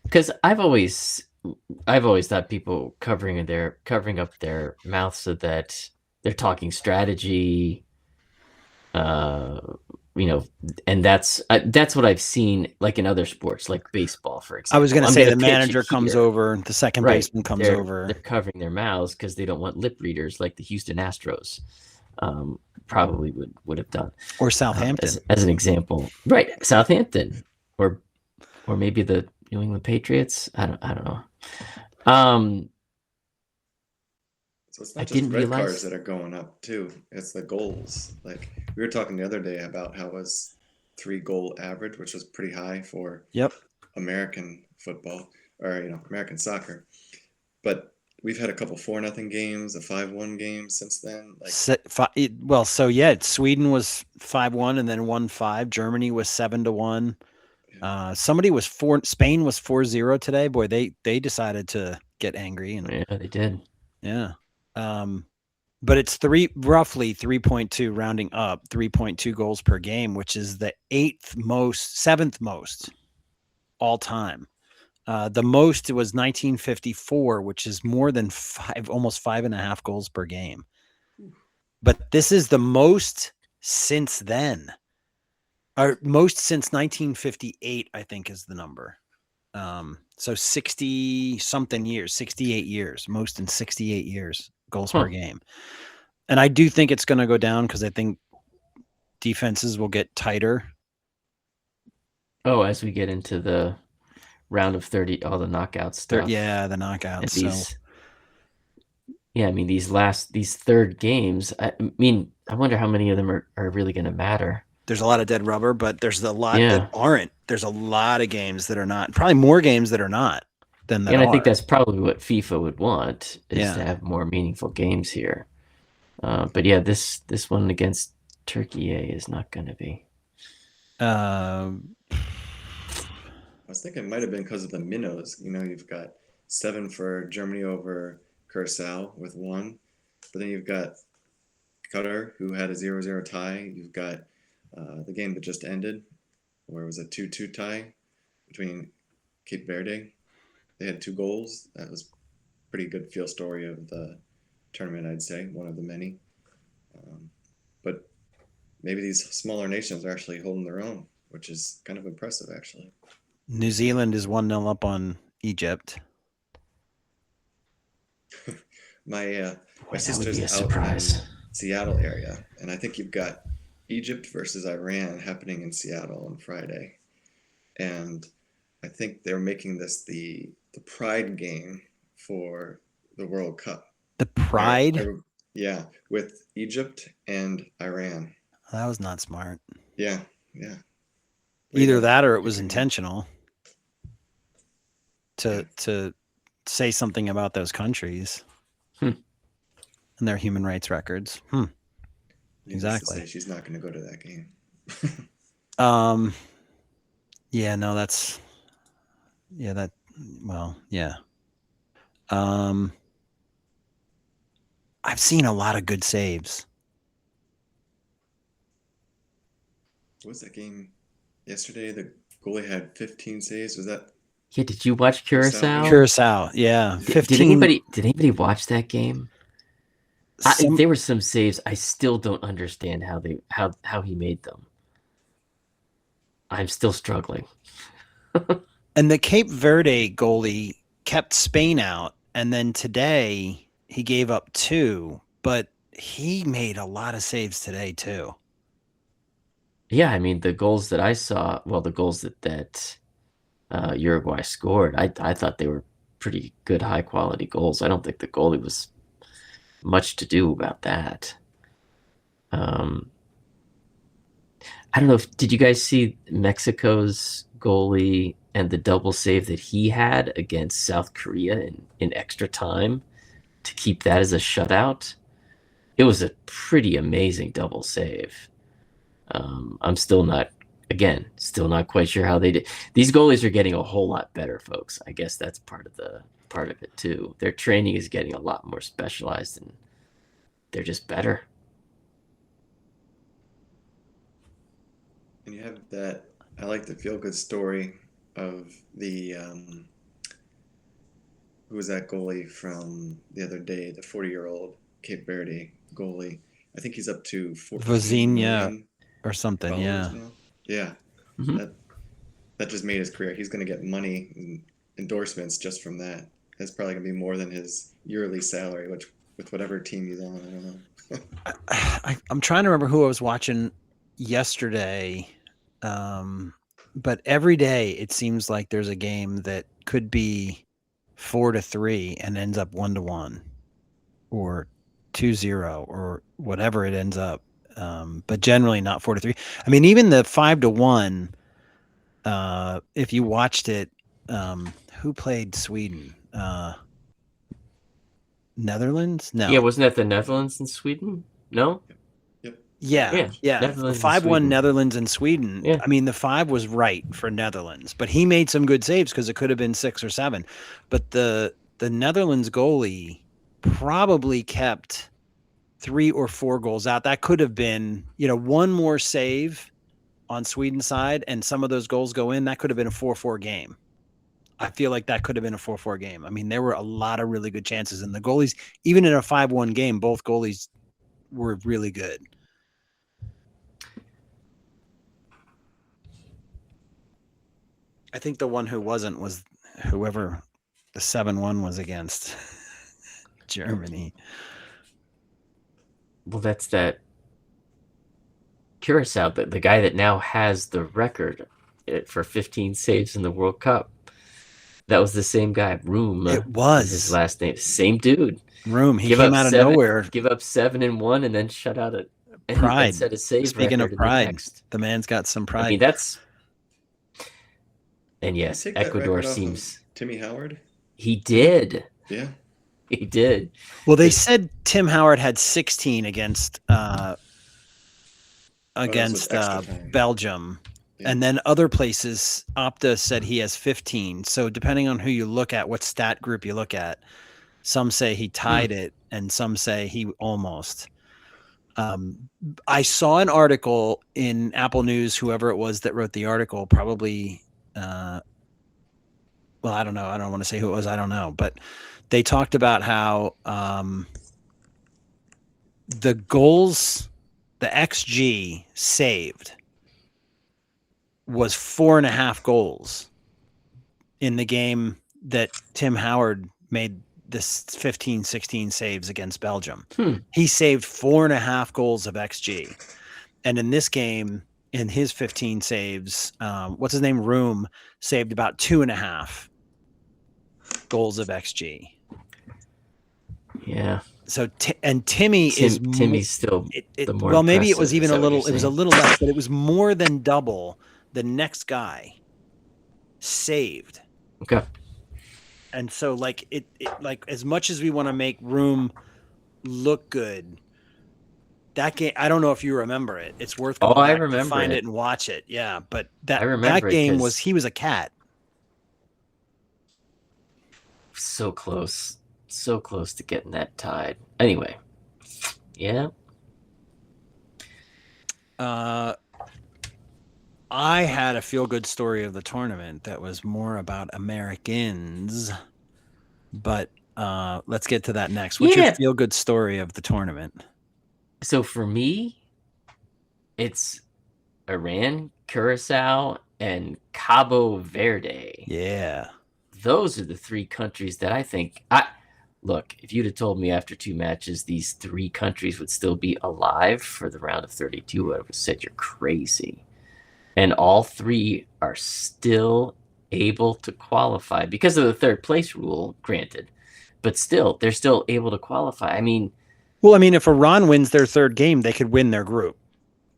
Because I've always thought people covering up their mouth so that they're talking strategy, and that's what I've seen, like in other sports, like baseball, for example. I was going to say the pitch manager it comes here. over, the second Right. baseman comes over. They're covering their mouths because they don't want lip readers like the Houston Astros probably would have done. Or Southampton. As an example. Right. Southampton. Or maybe the New England Patriots. I don't know. So it's not just red cards that are going up too. It's the goals. Like we were talking the other day about how it was 3-goal average, which was pretty high for American football or American soccer. But we've had a couple 4-0 games, a 5-1 game since then. Sweden was 5-1 and then 1-5. Germany was 7-1. Spain was 4-0 today. Boy, they decided to get angry. And yeah, they did. Yeah. But it's roughly 3.2 rounding up, 3.2 goals per game, which is the seventh most all time. The most was 1954, which is more than almost 5.5 goals per game. But this is the most since then, or most since 1958, I think is the number. So 60 something years, 68 years, most in 68 years, goals per game. And I do think it's going to go down because I think defenses will get tighter. Oh, as we get into the round of 30, all the knockout stuff. Yeah, the knockouts. These third games, I wonder how many of them are really going to matter. There's a lot of dead rubber, but there's a lot that aren't. There's a lot of games that are not. Probably more games that are not than that. And I think that's probably what FIFA would want, is to have more meaningful games here. But yeah, this one against Turkey is not going to be. I was thinking it might have been because of the minnows. You've got 7 for Germany over Curacao with 1, but then you've got Qatar, who had a 0-0 tie. You've got the game that just ended, where it was a 2-2 tie between Cape Verde. They had 2 goals. That was a pretty good feel story of the tournament, I'd say, one of the many. But maybe these smaller nations are actually holding their own, which is kind of impressive, actually. New Zealand is 1-0 up on Egypt. My sister's out in Seattle area, and I think you've got Egypt versus Iran happening in Seattle on Friday. And I think they're making this the pride game for the World Cup. The pride? Yeah, with Egypt and Iran. That was not smart. Yeah. Either that or it was intentional to say something about those countries and their human rights records. Exactly. To say she's not going to go to that game. Yeah, no, that's. I've seen a lot of good saves. What was that game Yesterday, the goalie had 15 saves. Was that Yeah, did you watch Curacao? Curacao, yeah, Did 15. Did anybody watch that game? There were some saves I still don't understand how he made them. I'm still struggling. And the Cape Verde goalie kept Spain out, and then today he gave up 2, but he made a lot of saves today too. Yeah, I mean the goals that I saw, well, the goals that Uruguay scored, I thought they were pretty good, high quality goals. I don't think the goalie was much to do about that. I don't know did you guys see Mexico's goalie and the double save that he had against South Korea in extra time to keep that as a shutout? It was a pretty amazing double save. I'm still not quite sure how they did. These goalies are getting a whole lot better, folks. I guess that's part of it too. Their training is getting a lot more specialized, and they're just better. And you have that. I like the feel good story of the who was that goalie from the other day? The 40-year-old Cape Verde goalie. I think he's up to 14 Vazinha million or something, followers yeah. now. Yeah, Mhm. that just made his career. He's going to get money and endorsements just from that. That's probably going to be more than his yearly salary, which with whatever team he's on. I don't know. I'm trying to remember who I was watching yesterday, but every day it seems like there's a game that could be 4-3 and ends up 1-1 or 2-0 or whatever it ends up. But generally not 4-3. I mean, even the 5-1. If you watched it, who played Sweden? Netherlands? No. Yeah, wasn't that the Netherlands and Sweden? No. Yep. Yeah. Netherlands and 5-1 Sweden. Netherlands and Sweden. Yeah. I mean, the 5 was right for Netherlands, but he made some good saves because it could have been 6 or 7. But the Netherlands goalie probably kept 3 or 4 goals out. That could have been, one more save on Sweden's side, and some of those goals go in. That could have been a 4-4 game. I feel like that could have been a 4-4 game. I mean, there were a lot of really good chances, and the goalies, even in a 5-1 game, both goalies were really good. I think the one who wasn't was whoever the 7-1 was against. Germany. Well, that's that Curacao, the guy that now has the record for 15 saves in the World Cup. That was the same guy, Room. It was is his last name. Same dude. Room. He came out of nowhere. Give up 7-1 and then shut out Pride. and set a save Speaking record of pride, next. the man's got some pride. I mean, that's. And yes, Take that Ecuador record off seems. of Timmy Howard. He did. Yeah. He did. Well, they said Tim Howard had 16 against Belgium. Yeah. And then other places, Opta said he has 15. So depending on who you look at, what stat group you look at, some say he tied it and some say he almost. I saw an article in Apple News, whoever it was that wrote the article, probably, well, I don't know. I don't want to say who it was. I don't know. But they talked about how the goals, the XG saved was 4.5 goals in the game that Tim Howard made this 15, 16 saves against Belgium. He saved 4.5 goals of XG. And in this game, in his 15 saves, what's his name? Room saved about 2.5 goals of XG. Yeah. So Timmy's still the more well, maybe it was impressive. even a little. It was a little less, but it was more than double the next guy saved. Okay. And so, like it like as much as we want to make Room look good, that game. I don't know if you remember it. It's worth going back to find it and watch it. Yeah, but that game was he was a cat. So close to getting that tied. Anyway, yeah. I had a feel-good story of the tournament that was more about Americans, but let's get to that next. What's your feel-good story of the tournament? So for me, it's Iran, Curacao, and Cabo Verde. Yeah. Those are the three countries that I think look, if you'd have told me after 2 matches these 3 countries would still be alive for the round of 32, I would have said you're crazy. And all 3 are still able to qualify because of the third place rule, granted. But still, they're still able to qualify. I mean, if Iran wins their 3rd game, they could win their group.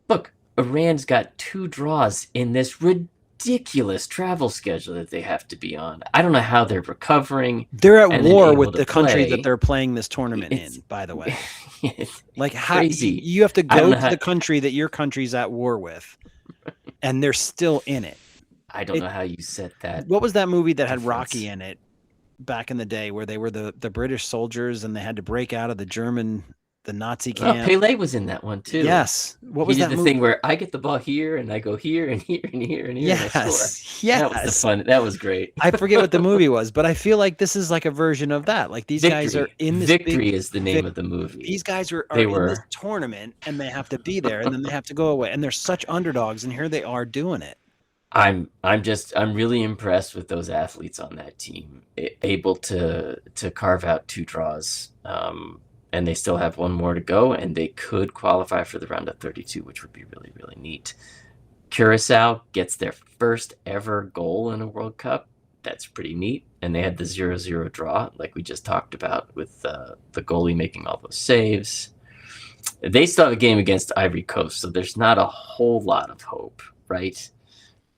Look, Iran's got 2 draws in this ridiculous travel schedule that they have to be on. I don't know how they're recovering. They're at war with the country that they're playing this tournament in, by the way. Like, how crazy. You have to go to the country that your country's at war with, and they're still in it. I don't know how you set that. What was that movie that had Rocky in it back in the day where they were the British soldiers and they had to break out of the Nazi camp? Pele was in that one too. Yes. What was he that did the thing where I get the ball here and I go here and here and here and here and I score. Yes. That was the fun. That was great. I forget what the movie was, but I feel like this is like a version of that. Like these guys are in this Victory is the name of the movie. These guys are in this tournament and they have to be there and then they have to go away and they're such underdogs and here they are doing it. I'm really impressed with those athletes on that team, able to carve out 2 draws. And they still have 1 more to go, and they could qualify for the round of 32, which would be really, really neat. Curacao gets their first ever goal in a World Cup. That's pretty neat. And they had the 0-0 draw, like we just talked about, with the goalie making all those saves. They still have a game against Ivory Coast, so there's not a whole lot of hope, right,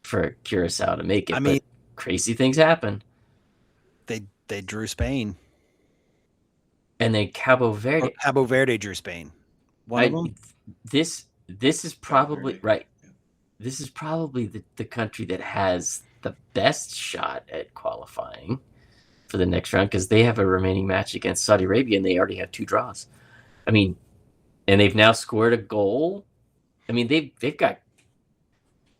for Curacao to make it. I mean, but crazy things happen. They drew Spain. And then Cabo Verde. Cabo Verde drew Spain. One of them. This is probably right. This is probably the country that has the best shot at qualifying for the next round because they have a remaining match against Saudi Arabia and they already have 2 draws. I mean, and they've now scored a goal. I mean, they've got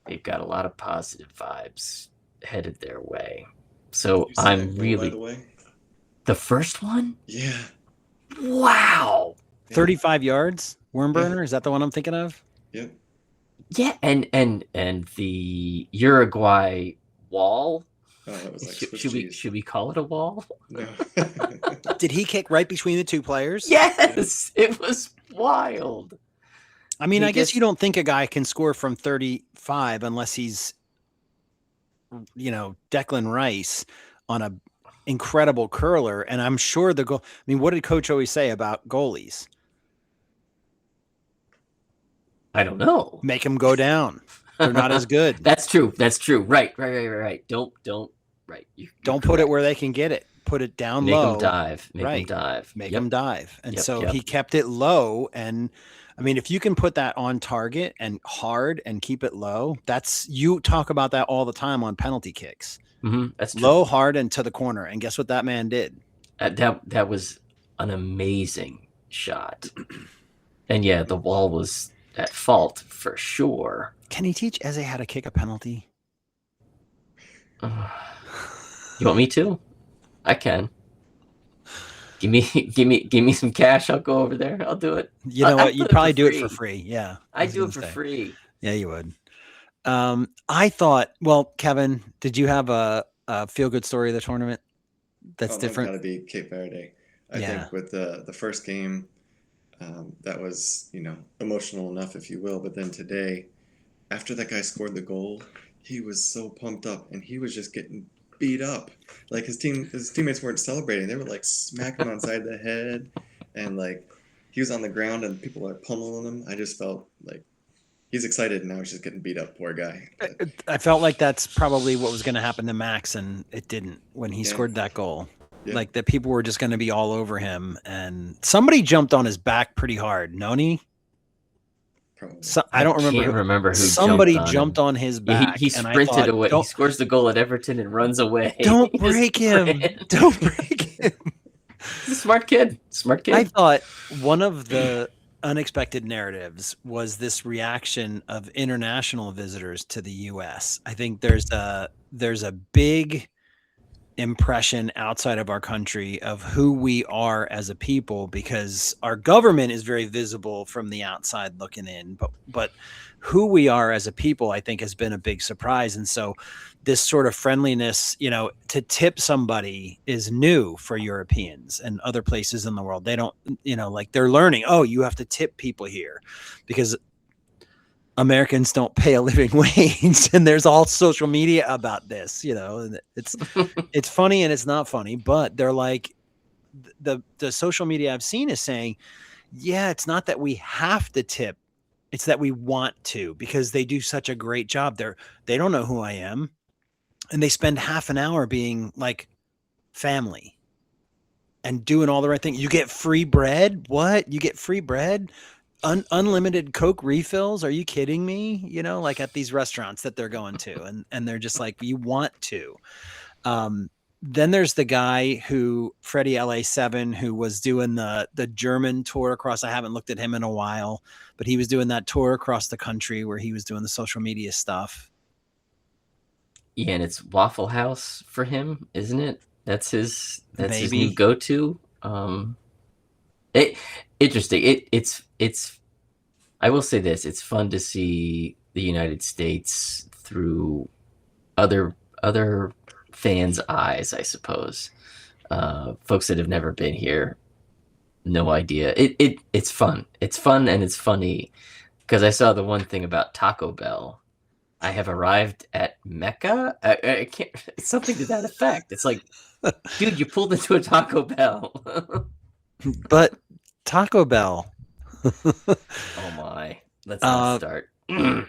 a lot of positive vibes headed their way. So I'm really. By the way? The first one? Yeah. Wow. 35 yards? Wormburner? Is that the one I'm thinking of? Yep. Yeah, and the Uruguay wall. Oh, that was like should we call it a wall? No. Did he kick right between the 2 players? Yes, it was wild. I mean, I guess you don't think a guy can score from 35 unless he's, Declan Rice on a incredible curler, and I'm sure the goal. I mean, what did Coach always say about goalies? I don't know. Make them go down. They're not as good. That's true. Right. Don't Don't put it where they can get it. Put it down low. Make them dive. Make them dive. And he kept it low. And I mean, if you can put that on target and hard and keep it low, you talk about that all the time on penalty kicks. Mm-hmm. That's true. Low, hard, and to the corner. And guess what that man did? That was an amazing shot. And yeah, the wall was at fault for sure. Can he teach Eze how to kick a penalty? You want me to? I can. Give me some cash. I'll go over there. I'll do it. You know what? You'd probably do it for free. Yeah. I'd do it for free. Yeah, you would. I thought, well, Kevin, did you have a feel-good story of the tournament that's different? It's got to be Cape Verde. I think with the first game, that was, emotional enough, if you will. But then today, after that guy scored the goal, he was so pumped up, and he was just getting beat up. Like his teammates weren't celebrating; they were like smacking him on side of the head, and like he was on the ground, and people are pummeling him. I just felt like he's excited, and now he's just getting beat up. Poor guy. I felt like that's probably what was going to happen to Max, and it didn't when he scored that goal. Yeah. Like that people were just going to be all over him, and somebody jumped on his back pretty hard. Noni? I don't remember who. Somebody jumped on his back. He sprinted away. He scores the goal at Everton and runs away. Don't break him. Don't break him. He's a smart kid. I thought one of the unexpected narratives was this reaction of international visitors to the US. I think there's a big impression outside of our country of who we are as a people, because our government is very visible from the outside looking in, but who we are as a people, I think, has been a big surprise. And so this sort of friendliness, to tip somebody is new for Europeans and other places in the world. They don't, like, they're learning, oh, you have to tip people here because Americans don't pay a living wage, and there's all social media about this, and it's funny and it's not funny, but they're like, the social media I've seen is saying, yeah, it's not that we have to tip, it's that we want to, because they do such a great job. They don't know who I am, and they spend half an hour being like family and doing all the right thing. You get free bread? What? You get free bread? Unlimited Coke refills? Are you kidding me? Like at these restaurants that they're going to, and they're just like, you want to. Then there's the guy Freddie LA7, who was doing the German tour across. I haven't looked at him in a while, but he was doing that tour across the country where he was doing the social media stuff. Yeah, and it's Waffle House for him, isn't it? That's his Maybe. new go-to. Interesting. It's I will say this, it's fun to see the United States through other fans' eyes, I suppose. Folks that have never been here, no idea. It's fun. It's fun and it's funny, because I saw the one thing about Taco Bell. I have arrived at Mecca. I can't. It's something to that effect. It's like, dude, you pulled into a Taco Bell. But Taco Bell. Oh my! Let's not start.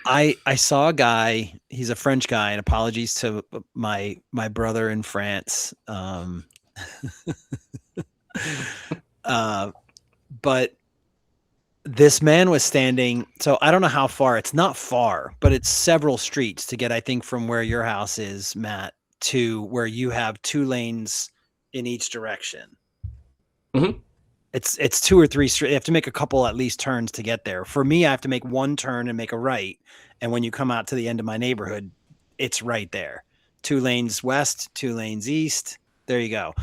I saw a guy. He's a French guy, and apologies to my brother in France. But this man was standing. So I don't know how far. It's not far, but it's several streets to get, I think, from where your house is, Matt, to where you have 2 lanes in each direction. Mm-hmm. It's 2 or 3 streets. You have to make a couple at least turns to get there. For me, I have to make one turn and make a right. And when you come out to the end of my neighborhood, it's right there. 2 lanes west, 2 lanes east. There you go.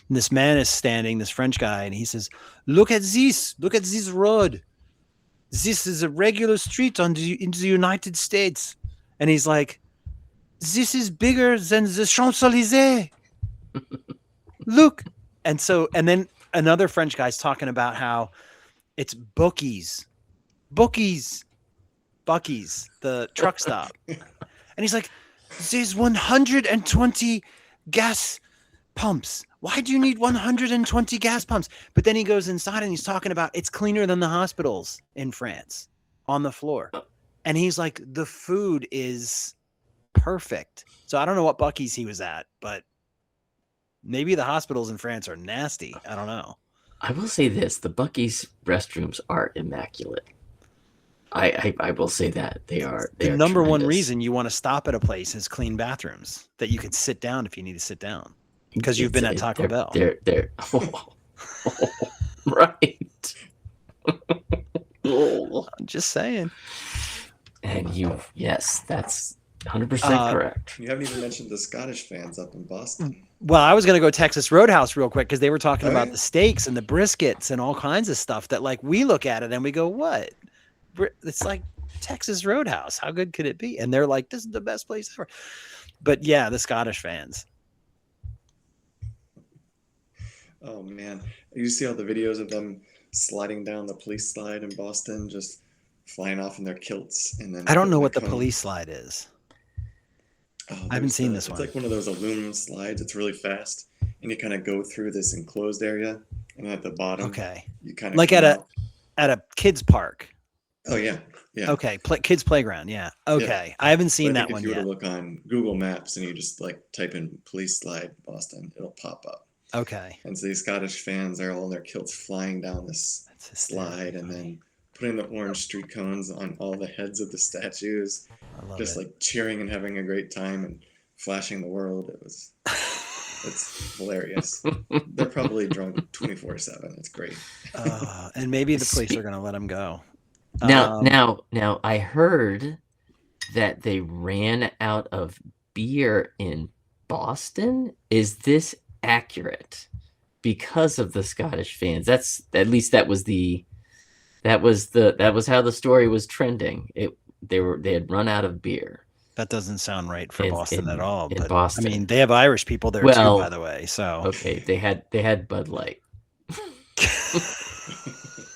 And this man is standing, this French guy, and he says, look at this road. This is a regular street in the United States. And he's like, this is bigger than the Champs-Élysées. Look. And then another French guy's talking about how it's Buc-ee's, the truck stop. And he's like, there's 120 gas pumps. Why do you need 120 gas pumps? But then he goes inside and he's talking about it's cleaner than the hospitals in France on the floor. And he's like, the food is perfect. So I don't know what Buc-ee's he was at, but maybe the hospitals in France are nasty. I don't know. I will say this: the Buc-ee's restrooms are immaculate. I will say that they are. The number one reason you want to stop at a place is clean bathrooms that you can sit down if you need to sit down, because you've been at Taco Bell. They're right. I'm just saying. And yes, that's 100% correct. You haven't even mentioned the Scottish fans up in Boston. Well, I was going to go Texas Roadhouse real quick because they were talking about the steaks and the briskets and all kinds of stuff that, like, we look at it and we go, what? It's like Texas Roadhouse. How good could it be? And they're like, this is the best place ever. But yeah, the Scottish fans. Oh, man. You see all the videos of them sliding down the police slide in Boston, just flying off in their kilts. And then I don't know what the police slide is. Oh, I haven't seen this one. It's like one of those aluminum slides. It's really fast, and you kind of go through this enclosed area, and at the bottom, you kind of like at a kids park. Oh yeah. Okay, kids playground. Yeah. Okay, yeah. I haven't seen that one yet. If you were to look on Google Maps and you just like type in police slide Boston, it'll pop up. Okay. And so these Scottish fans are all in their kilts flying down this slide, and then putting the orange street cones on all the heads of the statues, just like cheering and having a great time and flashing the world. It was It's hilarious. They're probably drunk 24/7. It's great. And maybe the police Spe- are going to let him go. Now, I heard that they ran out of beer in Boston. Is this accurate? Because of the Scottish fans. That's at least that was how the story was trending. They had run out of beer That doesn't sound right for Boston at all. in But Boston. I mean, they have Irish people there too, by the way. So okay, they had Bud Light.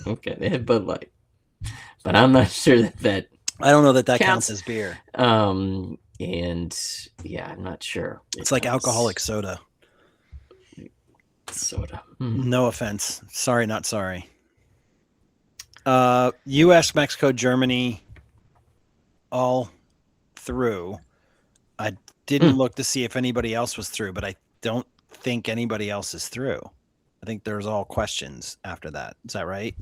Okay, they had Bud Light, but I'm not sure that I don't know that counts as beer. And yeah, I'm not sure. It's like alcoholic soda. Soda. No offense. Sorry, not sorry. U.S., Mexico, Germany, all through. I didn't look to see if anybody else was through, but I don't think anybody else is through. I think there's all questions after that. Is that right?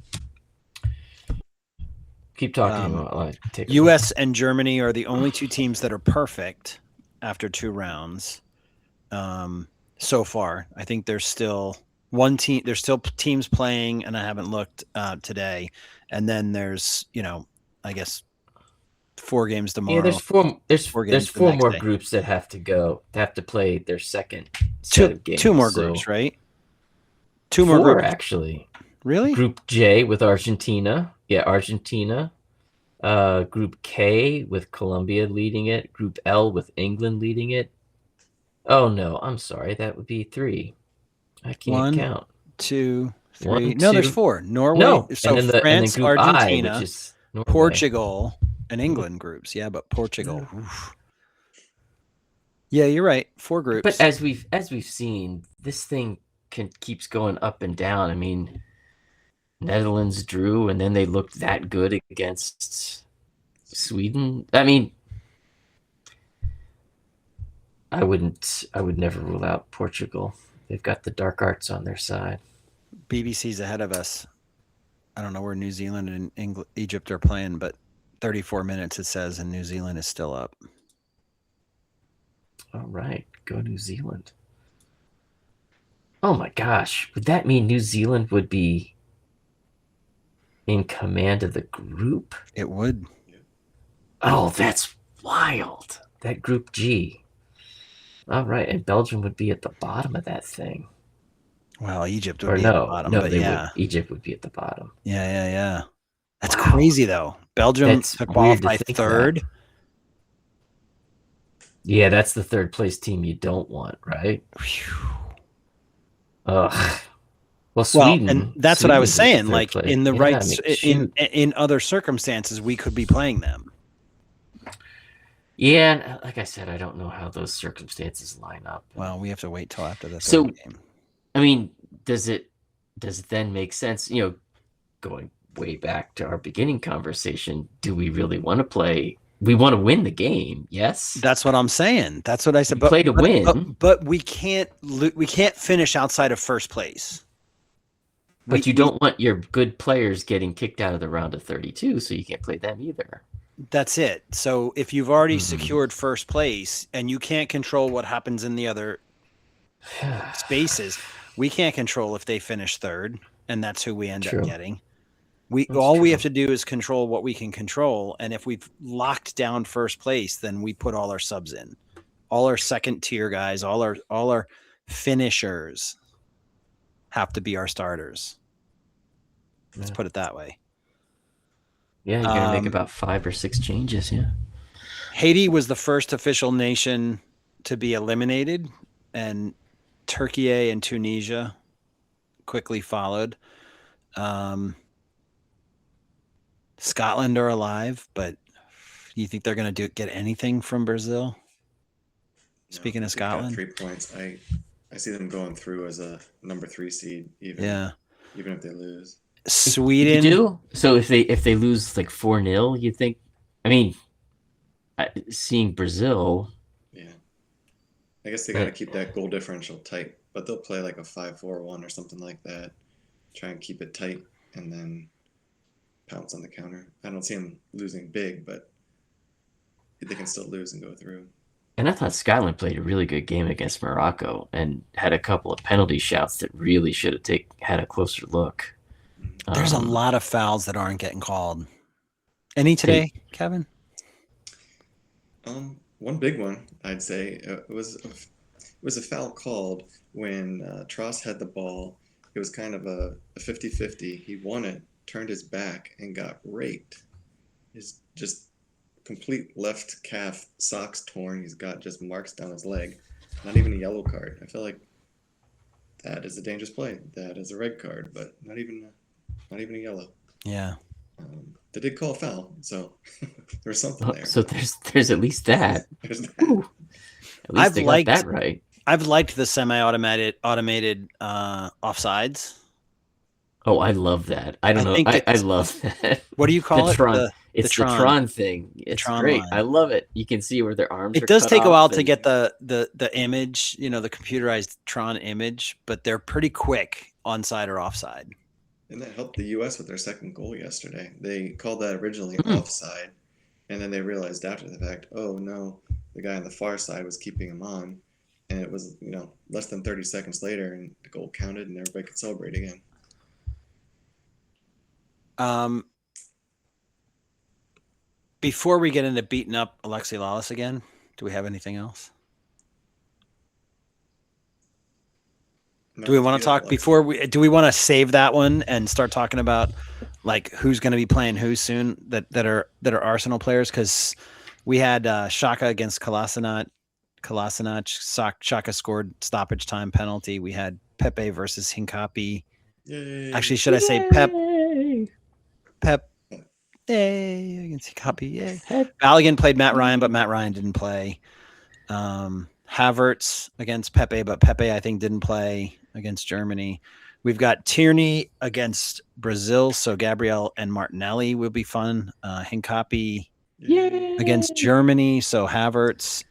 Keep talking. U.S. and Germany are the only two teams that are perfect after 2 rounds. So far, I think there's still one team. There's still teams playing, and I haven't looked today. And then there's, I guess 4 games tomorrow. Yeah, there's four. There's four more day. groups that have to go. They have to play their second set of games. 2 more groups, right? 2 more groups, actually. Really? Group J with Argentina. Yeah, Argentina. Group K with Colombia leading it. Group L with England leading it. Oh no, I'm sorry. That would be 3. I can't count. 2, 3. 1, no, 2. There's 4. Norway. No, so and then France, Group Argentina, I, which is Norway. Portugal, and England groups. Yeah, but Portugal. Yeah, you're right. 4 groups. But as we've seen, this thing keeps going up and down. I mean, Netherlands drew, and then they looked that good against Sweden. I mean, I would never rule out Portugal. They've got the dark arts on their side. BBC's ahead of us. I don't know where New Zealand and Egypt are playing, but 34 minutes it says, and New Zealand is still up. All right, go New Zealand. Oh my gosh, would that mean New Zealand would be in command of the group? It would. Oh, that's wild. That Group G. All right, and Belgium would be at the bottom of that thing. Well, Egypt would be at the bottom. But yeah. Egypt would be at the bottom. Yeah. That's crazy, though. Belgium to qualify 3rd. Yeah, that's the 3rd place team you don't want, right? Ugh. Well, Sweden. And that's what I was saying. Like place. in the in other circumstances, we could be playing them. Yeah, like I said, I don't know how those circumstances line up. Well, we have to wait till after the 3rd game. I mean, does it then make sense? Going way back to our beginning conversation, do we really want to play? We want to win the game, yes. That's what I'm saying. That's what I said. Play to win, but we can't finish outside of 1st place. But you don't want your good players getting kicked out of the round of 32, so you can't play them either. That's it. So if you've already secured 1st place and you can't control what happens in the other spaces, we can't control if they finish 3rd, and that's who we end up getting. We have to do is control what we can control, and if we've locked down 1st place, then we put all our subs in, all our 2nd-tier guys, all our finishers have to be our starters. Let's put it that way. Yeah, you're gonna make about 5 or 6 changes. Yeah. Haiti was the first official nation to be eliminated, and Turkey and Tunisia quickly followed. Scotland are alive, but you think they're going to get anything from Brazil? Speaking of Scotland, 3 points. I see them going through as a number 3 seed, even if they lose. Sweden. You do? So if they lose like 4-0, you think? I mean, seeing Brazil. Yeah, I guess they got to keep that goal differential tight, but they'll play like a 5-4-1 or something like that. Try and keep it tight, and then pounce on the counter. I don't see them losing big, but they can still lose and go through. And I thought Scotland played a really good game against Morocco and had a couple of penalty shouts that really should have had a closer look. There's a Um, lot of fouls that aren't getting called. Any they today, Kevin? One big one, I'd say, it was a foul called when Tross had the ball. It was kind of a 50-50. He won it, turned his back, and got raked. His just complete left calf socks torn. He's got just marks down his leg. Not even a yellow card. I feel like that is a dangerous play. That is a red card, but not even a yellow. Yeah. They did call a foul, so there's something there. so there's at least that. There's that. Ooh, at least I've they liked- got that right. I've liked the semi-automated offsides. Oh, I love that. I don't I know. think I it's- love that. What do you call it? Tron. It's the Tron. Tron thing. It's Tron great. line. I love it. You can see where their arms are It does cut take a off while to and- get the image, the computerized Tron image, but they're pretty quick onside or offside. And that helped the U.S. with their second goal yesterday. They called that originally Hmm. offside, and then they realized after the fact, oh no, the guy on the far side was keeping him on, and it was less than 30 seconds later, and the goal counted, and everybody could celebrate again. Before we get into beating up Alexi Lawless again, do we have anything else? No, Do we want beat to up talk before we? Do we want to save that one and start talking about like who's going to be playing who soon that are Arsenal players? Because we had Shaka against Kolasinac. Shaka scored stoppage time penalty. We had Pepe versus Hincapi. Yay. Actually, should I say Pep? Yay! Yay against Hincapi. Yay. Pep. Balogun played Matt Ryan, but Matt Ryan didn't play. Havertz against Pepe, but Pepe I think didn't play against Germany. We've got Tierney against Brazil, so Gabriel and Martinelli will be fun. Hincapi Yay! against Germany, so Havertz.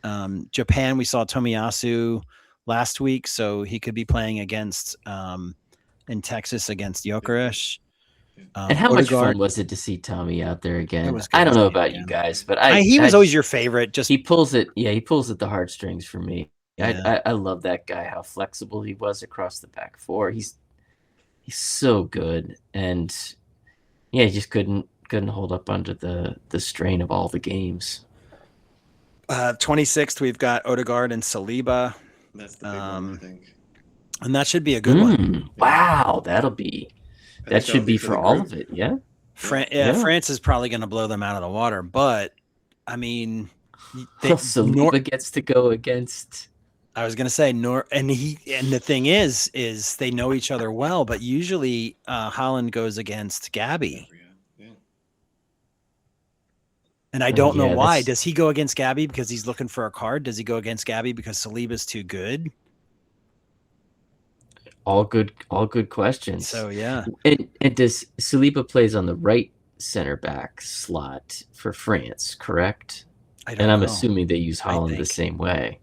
Japan, we saw Tomiyasu last week, so he could be playing against in Texas against Gyökeres. And how much Odegaard- fun was it to see Tommy out there again? It was good I don't to know see him about again. you guys, but he was I always your favorite. Just he pulls it. Yeah, he pulls at the heartstrings for me. Yeah. I love that guy. How flexible he was across the back four. He's so good, and yeah, he just couldn't hold up under the strain of all the games. 26th, we've got Odegaard and Saliba, That's the big one, I think. and that should be a good one. Wow, that'll be I that think should be the for all group. of it. Yeah. Yeah, France is probably going to blow them out of the water, but I mean, Saliba gets to go against. I was going to say and the thing is they know each other well, but usually Holland goes against Gabby, Yeah. and I don't know yeah, why. that's- Does he go against Gabby because he's looking for a card? Does he go against Gabby because Saliba's too good? All good questions. So yeah, And does Saliba plays on the right center back slot for France, correct? I don't And I'm know. assuming they use I Holland the think. same way.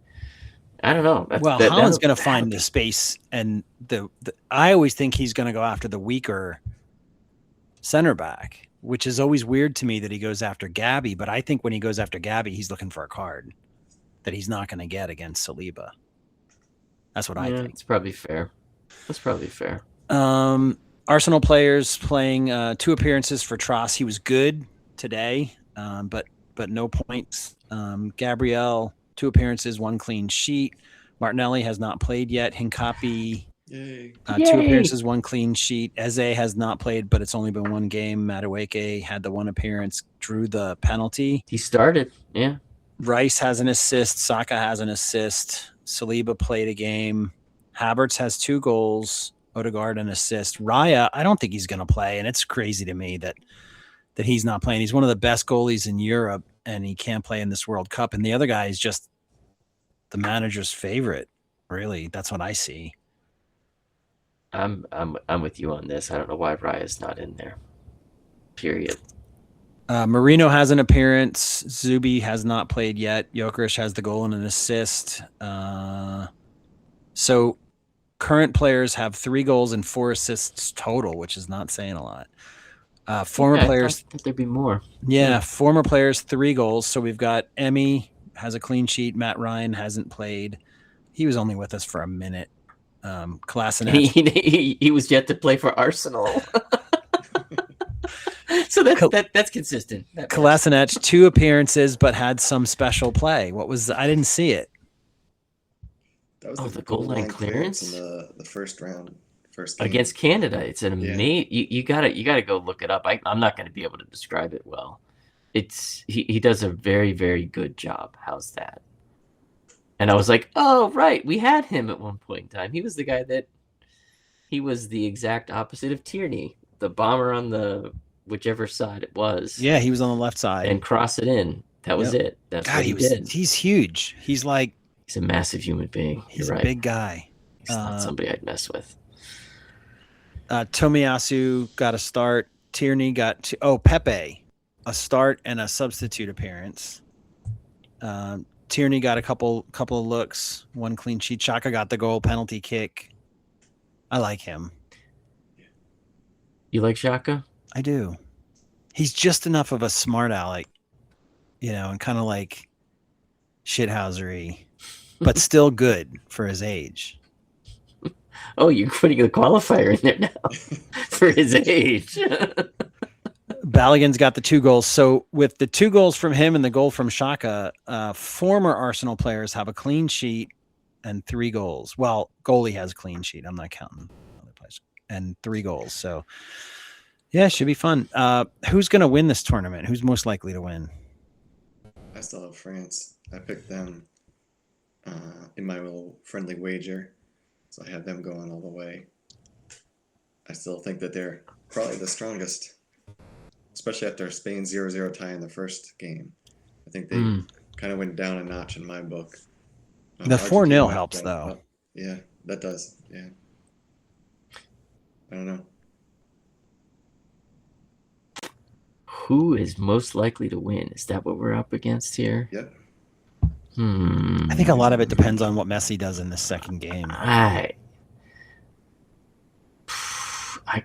I don't know. Holland's going to that'll find be- the space, and I always think he's going to go after the weaker center back, which is always weird to me that he goes after Gabby. But I think when he goes after Gabby, he's looking for a card that he's not going to get against Saliba. That's what I Yeah, think. it's probably fair. That's probably fair. Arsenal players playing 2 appearances for Tross. He was good today, but no points. Gabriel, 2 appearances, 1 clean sheet. Martinelli has not played yet. Hincapi, Yay. 2 Yay. appearances, 1 clean sheet. Eze has not played, but it's only been 1 game. Madueke had the 1 appearance, drew the penalty. He started. Yeah. Rice has an assist. Saka has an assist. Saliba played a game. Havertz has 2 goals. Odegaard an assist. Raya, I don't think he's going to play, and it's crazy to me that he's not playing. He's one of the best goalies in Europe, and he can't play in this World Cup. And the other guy is just the manager's favorite. Really, that's what I see. I'm with you on this. I don't know why Raya's not in there. Period. Marino has an appearance. Zubi has not played yet. Gyökeres has the goal and an assist. So current players have 3 goals and 4 assists total, which is not saying a lot. Former Yeah, I players, thought there'd be more. former players 3 goals. So we've got Emmy has a clean sheet. Matt Ryan hasn't played. He was only with us for a minute. Kolasinac, He was yet to play for Arsenal. So that's consistent. Kolasinac 2 appearances, but had some special play. What was? I didn't see it. That was the goal line clearance in the first round, first game. Against Canada. It's an amazing. You gotta go look it up. I'm not gonna be able to describe it well. He does a very, very good job. How's that? And I was like, oh right, we had him at one point in time. He was the guy he was the exact opposite of Tierney, the bomber on the whichever side it was. Yeah, he was on the left side and cross it in. That was it. That's God, what he did. He's huge. He's a massive human being. He's You're a big guy. He's not somebody I'd mess with. Tomiyasu got a start. Tierney got Pepe a start and a substitute appearance. Tierney got a couple of looks, one clean sheet. Xhaka got the goal, penalty kick. I like him. You like Xhaka? I do. He's just enough of a smart aleck, and kind of like shithousery, but still good for his age. Oh, you're putting a qualifier in there now for his age. Balogun's got the 2 goals. So with the 2 goals from him and the goal from Xhaka, former Arsenal players have a clean sheet and 3 goals. Well, goalie has a clean sheet. I'm not counting other players. And 3 goals. So, yeah, it should be fun. Who's going to win this tournament? Who's most likely to win? I still have France. I picked them in my little friendly wager. So I have them going all the way. I still think that they're probably the strongest, especially after Spain's 0-0 tie in the first game. I think they kind of went down a notch in my book. The 4-0 helps, though. Up. Yeah, that does. Yeah. I don't know. Who is most likely to win? Is that what we're up against here? Yep. I think a lot of it depends on what Messi does in the second game.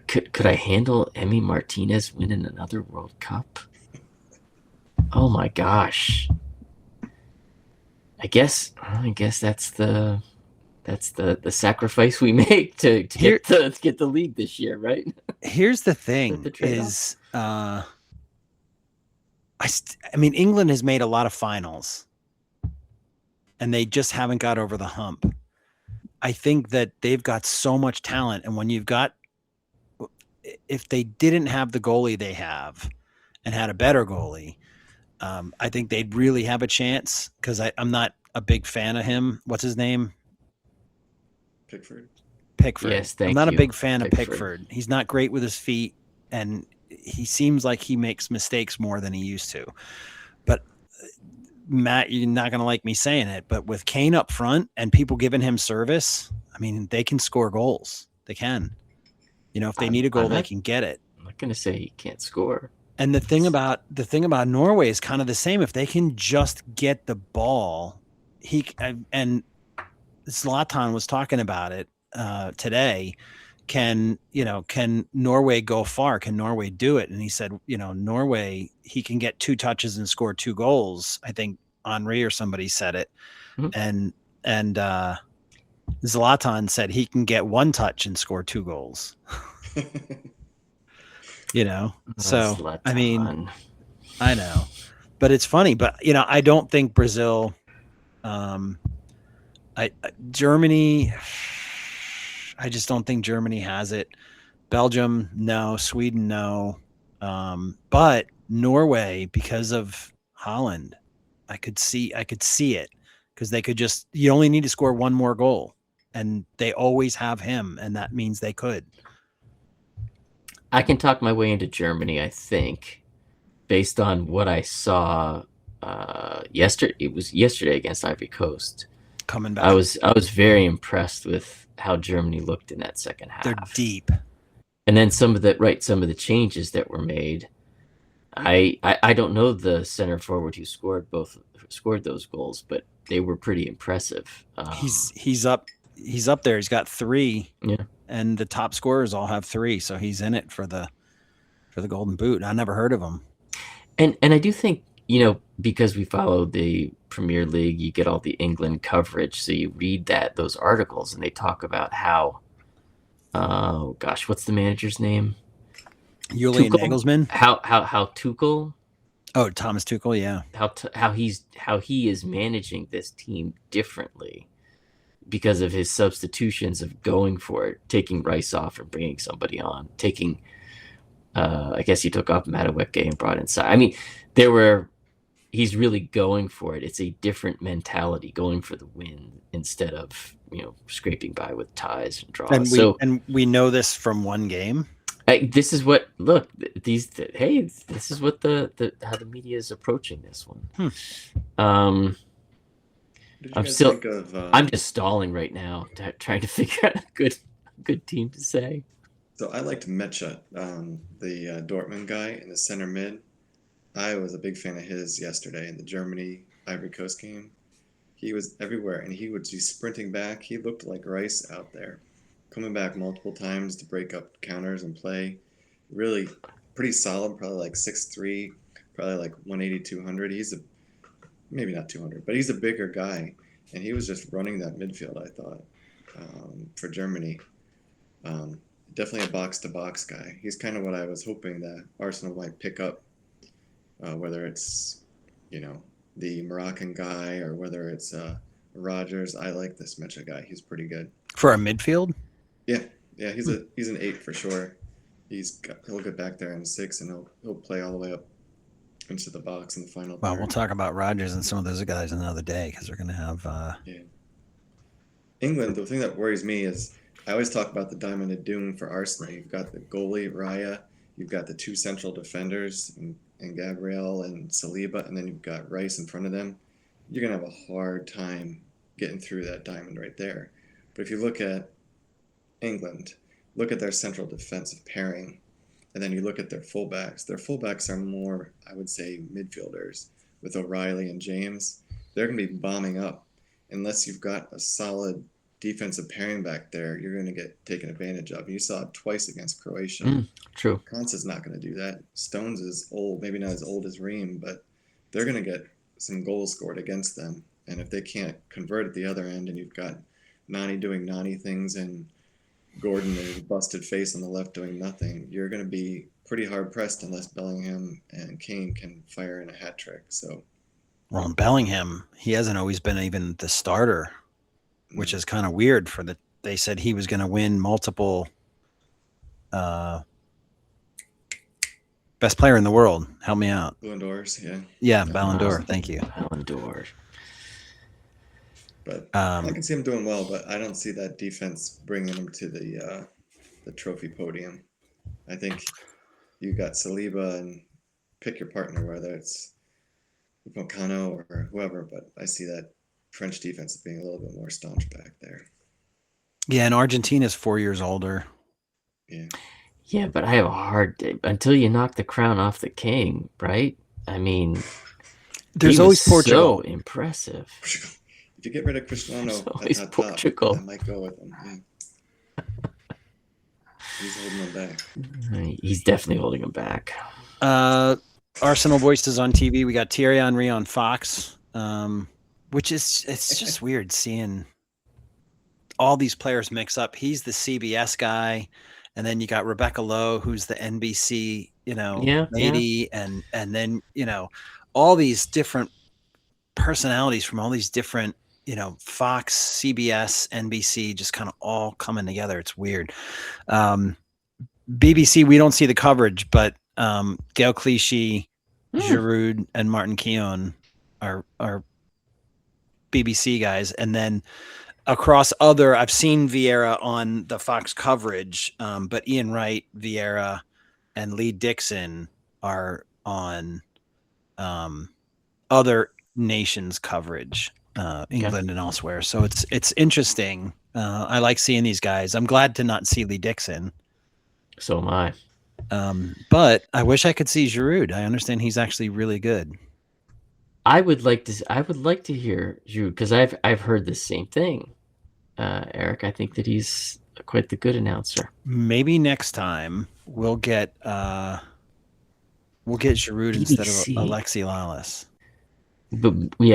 Could I handle Emi Martinez winning another World Cup? Oh my gosh. I guess that's the sacrifice we make to get the league this year, right? Here's the thing: England has made a lot of finals, and they just haven't got over the hump. I think that they've got so much talent, and if they didn't have the goalie they have, and had a better goalie, I think they'd really have a chance. Because I'm not a big fan of him. What's his name? Pickford. Yes, I'm not a big fan of Pickford. He's not great with his feet, and he seems like he makes mistakes more than he used to. But Matt, you're not going to like me saying it, but with Kane up front and people giving him service, they can score goals. They can. If they need a goal, they can get it. I'm not going to say he can't score. And the thing about Norway is kind of the same. If they can just get the ball, and Zlatan was talking about it today. Can Norway go far? Can Norway do it? And he said, Norway, he can get 2 touches and score 2 goals. I think Henri or somebody said it. Mm-hmm. And Zlatan said he can get 1 touch and score 2 goals. So Zlatan. I know, but it's funny. But I don't think Brazil, Germany. I just don't think Germany has it. Belgium, no. Sweden, no. But Norway, because of Haaland, I could see it, because they could you only need to score 1 more goal, and they always have him, and that means they could. I can talk my way into Germany, I think, based on what I saw yesterday. It was yesterday against Ivory Coast. Coming back, I was very impressed with how Germany looked in that second half. They're deep. And then some of the changes that were made. I don't know the center forward who scored those goals, but they were pretty impressive. He's up there. He's got 3. Yeah. And the top scorers all have 3, so he's in it for the Golden Boot. I never heard of him. And I do think because we follow the Premier League, you get all the England coverage. So you read those articles, and they talk about how, oh gosh, what's the manager's name? Julian Tuchel. Nagelsmann. How Tuchel, Oh, Thomas Tuchel. Yeah. how he is managing this team differently because of his substitutions of going for it, taking Rice off and bringing somebody on, taking. I guess he took off Madueke and brought inside. I mean, he's really going for it. It's a different mentality, going for the win instead of scraping by with ties and draws. And we know this from one game. This is what this is what how the media is approaching this one. I'm just stalling right now, trying to figure out a good team to say. So I liked Mecha, the Dortmund guy in the center mid. I was a big fan of his yesterday in the Germany Ivory Coast game. He was everywhere, and he would be sprinting back. He looked like Rice out there, coming back multiple times to break up counters and play. Really pretty solid, probably like 6'3", probably like 180, 200. Maybe not 200, but he's a bigger guy, and he was just running that midfield, I thought, for Germany. Definitely a box-to-box guy. He's kind of what I was hoping that Arsenal might pick up, whether it's, the Moroccan guy or whether it's Rogers. I like this Mecha guy. He's pretty good. For a midfield? Yeah, he's an 8 for sure. He'll get back there in 6, and he'll play all the way up into the box in the final. Well, we'll talk about Rogers and some of those guys another day because we're going to have. England. The thing that worries me is I always talk about the Diamond of Doom for Arsenal. You've got the goalie Raya, you've got the 2 central defenders and Gabriel and Saliba, and then you've got Rice in front of them. You're gonna have a hard time getting through that diamond right there. But if you look at England, look at their central defensive pairing, and then you look at their fullbacks. Their fullbacks are more, I would say, midfielders with O'Reilly and James. They're going to be bombing up. Unless you've got a solid defensive pairing back there, you're going to get taken advantage of. You saw it twice against Croatia. True. Konsa's not going to do that. Stones is old, maybe not as old as Ream, but they're going to get some goals scored against them. And if they can't convert at the other end, and you've got Nani doing Nani things and Gordon with his busted face on the left doing nothing, you're going to be pretty hard pressed unless Bellingham and Kane can fire in a hat trick. So, well, Bellingham, he hasn't always been even the starter, which is kind of weird. They said he was going to win multiple best player in the world. Help me out. Ballon d'Ors, yeah. Yeah, Ballon d'Or. Thank you. Ballon d'Or. But I can see him doing well, but I don't see that defense bringing him to the trophy podium. I think you got Saliba and pick your partner, whether it's Upamecano or whoever, but I see that French defense being a little bit more staunch back there. Yeah, and Argentina's 4 years older. Yeah. Yeah, but I have a hard day until you knock the crown off the king, right? I mean, there's always Portugal. So impressive. Portugal. If you get rid of Cristiano at Portugal. Top, I might go with him. Yeah. He's holding him back. He's definitely holding him back. Arsenal voices on TV. We got Thierry Henry on Fox, which it's just weird seeing all these players mix up. He's the CBS guy, and then you got Rebecca Lowe, who's the NBC, lady, and then all these different personalities from all these different, Fox, CBS, NBC, just kind of all coming together. It's weird. BBC, we don't see the coverage, but Gail Clichy, Giroud, and Martin Keown are BBC guys. And then across I've seen Vieira on the Fox coverage, but Ian Wright, Vieira, and Lee Dixon are on other nations coverage, England and elsewhere. So it's interesting. I like seeing these guys. I'm glad to not see Lee Dixon. So am I. But I wish I could see Giroud. I understand he's actually really good. I would like to hear Giroud because I've heard the same thing. Eric, I think that he's quite the good announcer. Maybe next time we'll get We'll get Giroud instead of BBC. Alexi Lalas. But we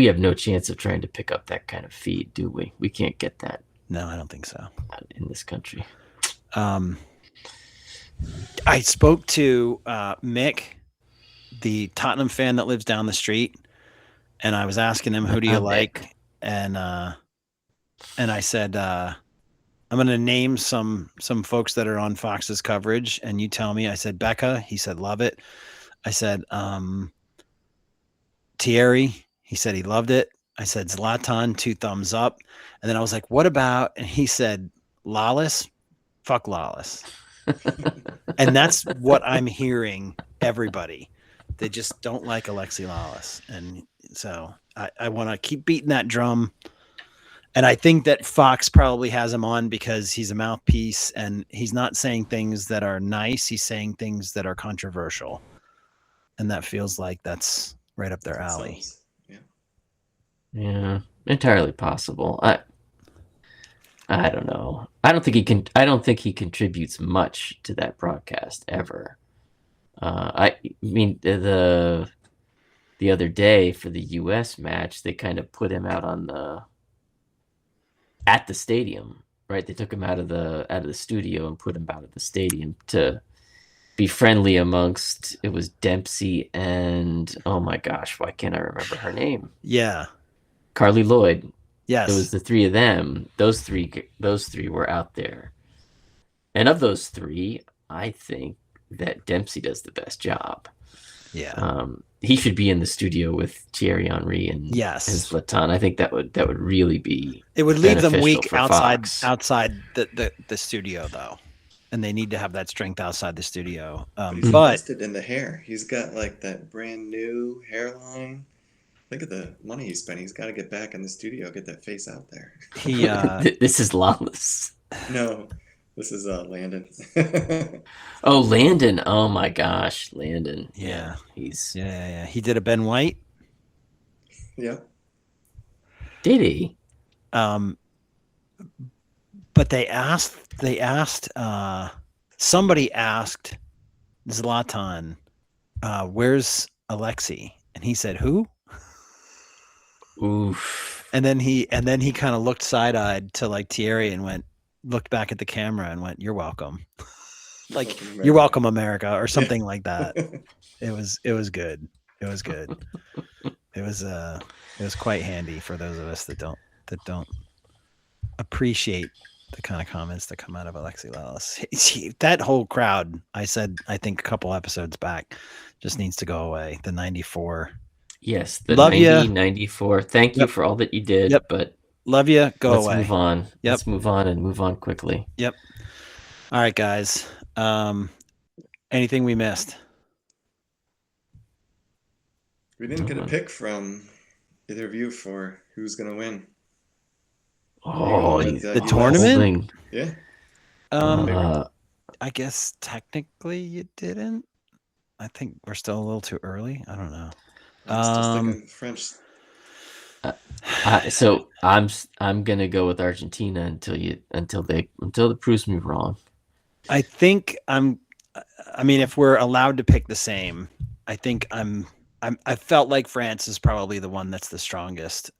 have no chance of trying to pick up that kind of feed, do we? We can't get that No, I don't think so. in this country. I spoke to Mick, the Tottenham fan that lives down the street, and I was asking him, who do you like? And I said, I'm going to name some folks that are on Fox's coverage, and you tell me. I said, Becca. He said, love it. I said, Thierry. He said he loved it. I said, Zlatan, 2 thumbs up. And then I was like, what about? And he said, Lawless. Fuck Lawless. And that's what I'm hearing, everybody. They just don't like Alexi Lalas. And so I want to keep beating that drum. And I think that Fox probably has him on because he's a mouthpiece and he's not saying things that are nice. He's saying things that are controversial. And that feels like that's right up their alley. Yeah, entirely possible. I don't know. I don't think he contributes much to that broadcast ever. I mean, the other day for the U.S. match, they kind of put him out at the stadium, right? They took him out of the studio and put him out at the stadium to be friendly amongst. It was Dempsey and, oh my gosh, why can't I remember her name? Yeah, Carly Lloyd. yes, It was the 3 of them. Those three were out there, and of those 3, I think that Dempsey does the best job. Yeah, he should be in the studio with Thierry Henry and Zlatan. I think that would really be. It would leave them weak outside Fox. the studio though, and they need to have that strength outside the studio. He's invested in the hair. He's got like that brand new hairline. Think of the money he spent. He's got to get back in the studio, get that face out there. He this is Lawless. No, this is Landon. Oh, Landon! Oh my gosh, Landon! Yeah, he's yeah. He did a Ben White. Yeah. Did he? But somebody asked Zlatan, where's Alexi? And he said, who? Oof. And then he kind of looked side-eyed to like Thierry and looked back at the camera and went, you're welcome. Like, you're welcome, America, or something like that. It was good. It was good. It was quite handy for those of us that don't appreciate the kind of comments that come out of Alexi Lalas. That whole crowd, I said, I think a couple episodes back, just needs to go away. The 94. Yes, the Love 94. Thank you for all that you did, but love you. Go away. Let's move on. Let's move on and move on quickly. Yep. All right, guys. Anything we missed? We didn't get a pick from either of you for who's going to win. Oh, the tournament? Yeah. I guess technically you didn't. I think we're still a little too early. I don't know. Just thinking French. So I'm gonna go with Argentina until the proves me wrong. I think I mean, if we're allowed to pick the same, I think I felt like France is probably the one that's the strongest.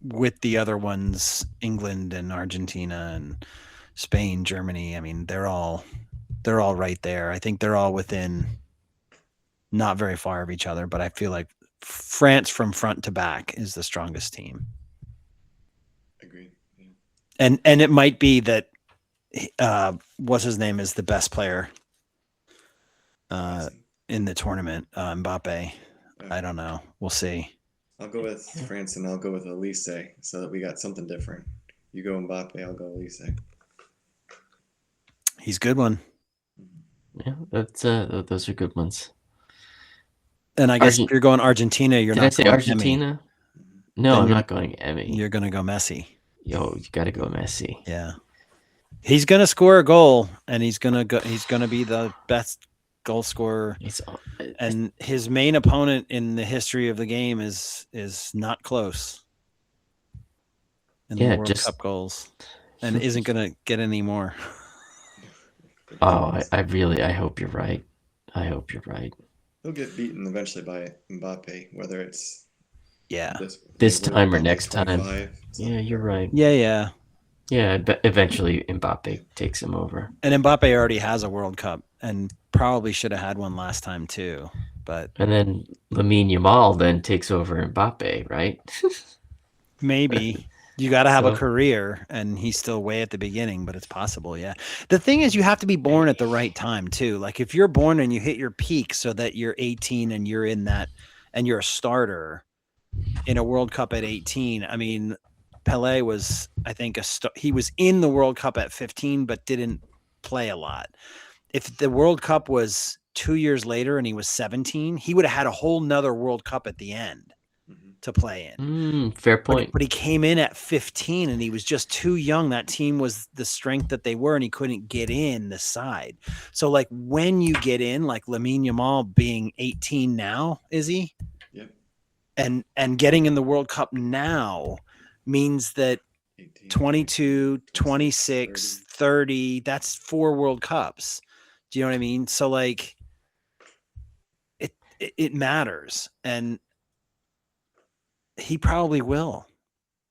With the other ones, England and Argentina and Spain, Germany. I mean, they're all right there. I think they're all within not very far of each other, but I feel like France from front to back is the strongest team. Agreed. Yeah. And it might be that what's his name is the best player in the tournament, Mbappe. Okay. I don't know. We'll see. I'll go with France and I'll go with Elise so that we got something different. You go Mbappe, I'll go Elise. He's a good one. Yeah, those are good ones. And I guess if you're going Argentina, you're not going Argentina? Emmy. No, I'm not going Emmy. You're going to go Messi. Yo, you got to go Messi. Yeah. He's going to score a goal and he's going to be the best goal scorer. And his main opponent in the history of the game is not close. In the World Cup goals and isn't going to get any more. Oh, I hope you're right. I hope you're right. He'll get beaten eventually by Mbappe, whether it's Yeah. This World time or Cup next time. 25, Yeah, you're right. Yeah. Yeah, eventually Mbappe takes him over. And Mbappe already has a World Cup and probably should have had one last time too. But And then Lamine Yamal then takes over Mbappe, right? maybe you got to have a So- career, and he's still way at the beginning, but it's possible. Yeah. The thing is, you have to be born at the right time too. Like if you're born and you hit your peak so that you're 18 and you're in that, and you're a starter in a World Cup at 18. I mean, Pele was, I think, he was in the World Cup at 15, but didn't play a lot. If the World Cup was 2 years later and he was 17, he would have had a whole nother World Cup at the end to play in. Fair point. But he came in at 15 and he was just too young. That team was the strength that they were, and he couldn't get in the side. So like when you get in, like Lamine Yamal being 18 now, is he? Yep. And getting in the World Cup now means that 18, 22, 26, 30. 30, that's 4 World Cups. Do you know what I mean? So like it matters, and he probably will.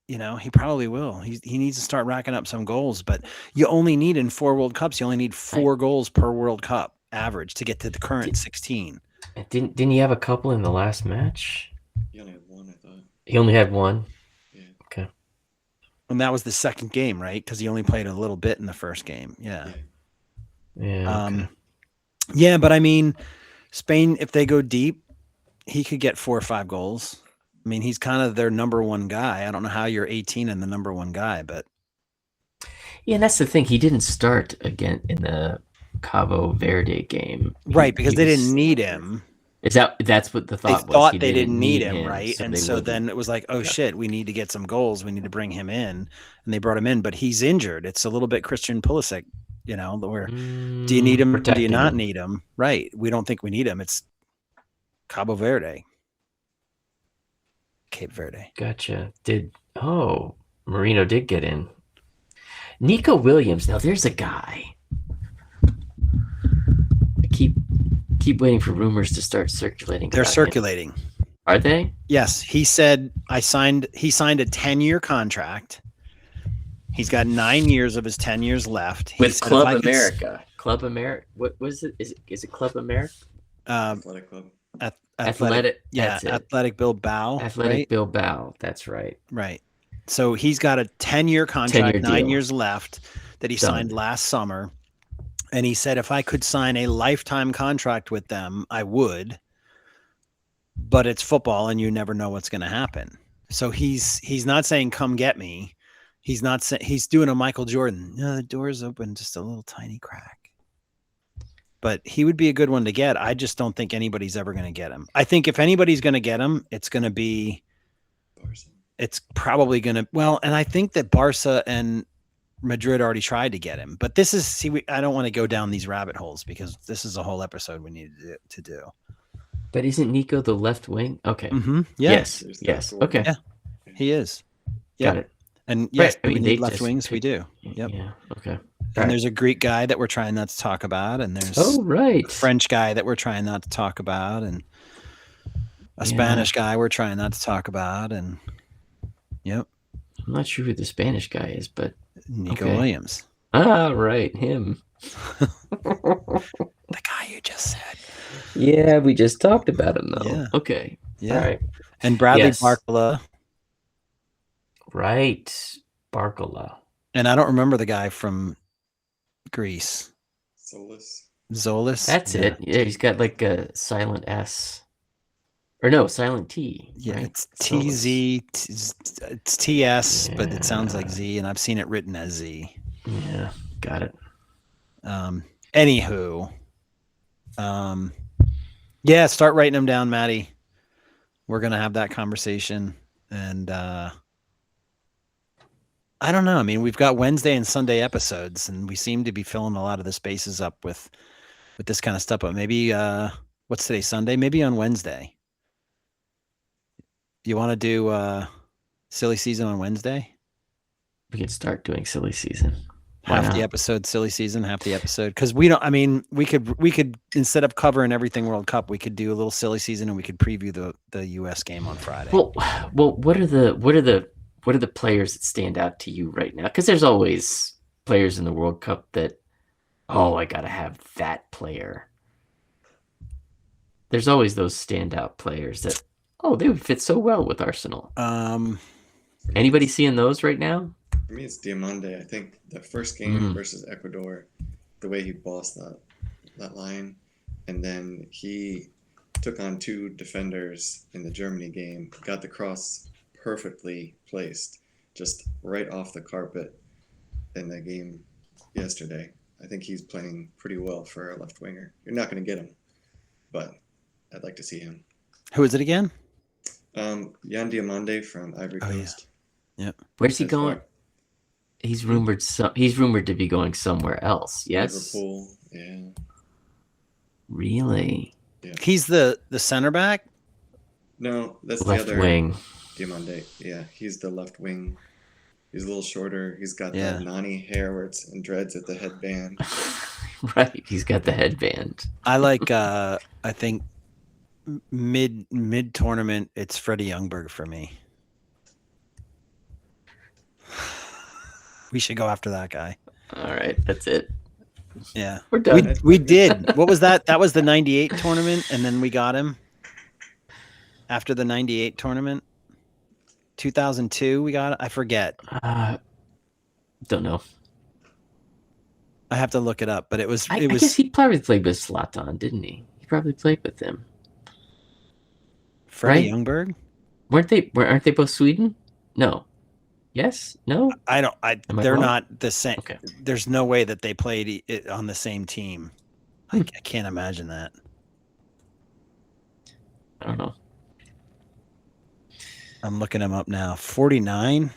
He probably will. He needs to start racking up some goals, but you only need in 4 World Cups, you only need 4 goals per World Cup average to get to the current 16. Didn't he have a couple in the last match? He only had one, I thought. He only had one. Yeah. Okay. And that was the second game, right? Because he only played a little bit in the first game. Yeah. Yeah. Okay. Yeah, but I mean, Spain, if they go deep, he could get 4 or 5 goals. I mean, he's kind of their number one guy. I don't know how you're 18 and the number one guy, but Yeah, and that's the thing. He didn't start again in the Cabo Verde game. right, because they didn't need him. That's what the They thought was? thought they didn't need him, right? so and they so wouldn't. then it was like, oh shit, we need to get some goals. We need to bring him in, and they brought him in, but he's injured. It's a little bit Christian Pulisic, where do you need him? Do you protecting not him. need him? Right. We don't think we need him. It's Cabo Verde. Cape Verde. Gotcha. Marino did get in. Nico Williams. Now there's a guy. I keep waiting for rumors to start circulating. They're about him. circulating. Are they? Yes. He said he signed a 10-year contract. He's got 9 years of his 10 years left. He With said, Club America. Club America. What was it? Is it Club America? Athletic Club. Athletic. Yeah, That's it. Athletic Bilbao. Athletic right? Bilbao. That's right. Right. So he's got a 10-year contract, 10-year 9 deal. years left that he Done. signed last summer. And he said, if I could sign a lifetime contract with them, I would. But it's football and you never know what's going to happen. So he's not saying, come get me. He's not saying, he's doing a Michael Jordan. No, the door's open, just a little tiny crack. But he would be a good one to get. I just don't think anybody's ever going to get him. I think if anybody's going to get him, it's going to be, Barca. it's probably going to, and I think that Barca and Madrid already tried to get him. But this is, I don't want to go down these rabbit holes because this is a whole episode we need to do. But isn't Nico the left wing? Okay. Mm-hmm. Yeah. Yes. There's Yes. that Okay. Yeah. He is. Got it. And yes, Right. I mean, we need they left just wings. We picked- do. Yep. Yeah. Okay. And there's a Greek guy that we're trying not to talk about, and there's Oh, right. a French guy that we're trying not to talk about, and a Spanish guy we're trying not to talk about, and yep, I'm not sure who the Spanish guy is, but Nico Okay. Williams, right, him. the guy you just said. Yeah, we just talked about him though. Yeah. Okay. Yeah, All right. and Bradley Yes. Barcola, Right. Barcola. and I don't remember the guy from Greece, Solus. Zolis. That's it. Yeah, he's got like a silent S. Or no, silent T. Yeah, right? it's Solus. TZ, it's TS, but it sounds like Yeah. Z, and I've seen it written as Z. Yeah, got it. Anywho, yeah, start writing them down, Maddie. We're gonna have that conversation, and I don't know. I mean, we've got Wednesday and Sunday episodes, and we seem to be filling a lot of the spaces up with this kind of stuff. But maybe what's today? Sunday? Maybe on Wednesday. You want to do silly season on Wednesday? We can start doing silly season. Why half the not? episode silly season, half the episode, because we don't. I mean, we could instead of covering everything World Cup, we could do a little silly season, and we could preview the U.S. game on Friday. Well, what are the players that stand out to you right now? Because there's always players in the World Cup that, oh, I gotta have that player. There's always those standout players that, oh, they would fit so well with Arsenal. Anybody seeing those right now? For me, it's Diamande. I think the first game versus Ecuador, the way he bossed that line, and then he took on 2 defenders in the Germany game, got the cross perfectly placed, just right off the carpet in the game yesterday. I think he's playing pretty well for a left winger. You're not going to get him, but I'd like to see him. Who is it again? Jan Diamande from Ivory Coast. Yeah. Where's he going? He's rumored to be going somewhere else. Yes. Liverpool. Yeah. Really? Yeah. He's the center back. No, that's Left the other wing. Diamande. Yeah, he's the left wing. He's a little shorter. He's got Yeah. the Nani hair where it's in dreads at the headband. Right. He's got the headband. I like. I think mid tournament, it's Freddie Youngberg for me. We should go after that guy. All right, that's it. Yeah, We're done. we did. What was that? That was the '98 tournament, and then we got him after the '98 tournament. 2002, we got. I forget. Don't know. I have to look it up, but it was. I guess he probably played with Zlatan, didn't he? He probably played with him. Freddie right? Youngberg. Aren't they both Sweden? No. Yes? No? I don't. They're wrong? not the same. Okay. There's no way that they played it on the same team. I can't imagine that. I don't know. I'm looking him up now. 49.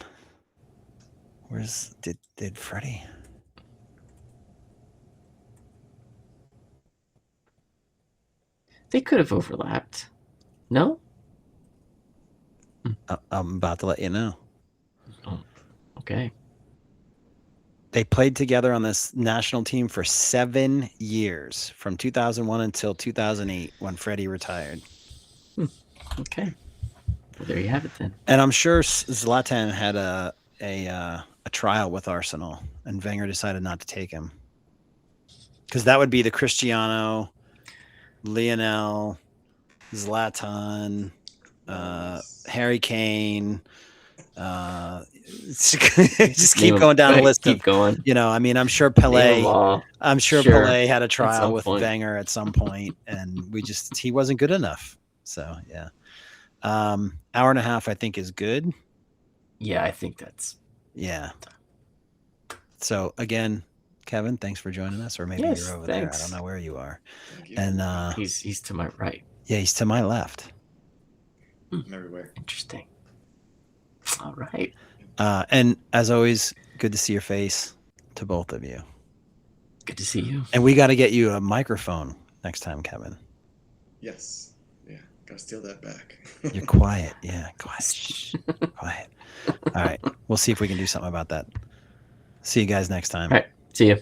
Where's did Freddie? They could have overlapped. No? I'm about to let you know. Oh, okay. They played together on this national team for 7 years, from 2001 until 2008, when Freddie retired. Okay. Well, there you have it then. And I'm sure Zlatan had a trial with Arsenal, and Wenger decided not to take him, because that would be the Cristiano, Lionel, Zlatan, Harry Kane. Just keep going down the list. Keep going. I mean, I'm sure Pelé. Sure, Pelé had a trial some with point. Wenger at some point, and he wasn't good enough. So yeah, hour and a half I think is good. Yeah, I think that's. Yeah. So again, Kevin, thanks for joining us, or maybe Yes, you're over thanks. there. I don't know where you are. Thank you. And He's to my right. yeah, he's to my left. I'm everywhere. Interesting. All right. And as always, good to see your face to both of you. Good to see you. And we got to get you a microphone next time, Kevin. Yes. Yeah. Gotta steal that back. You're quiet. Yeah, quiet. Shh. Quiet. All right. We'll see if we can do something about that. See you guys next time. All right. See you.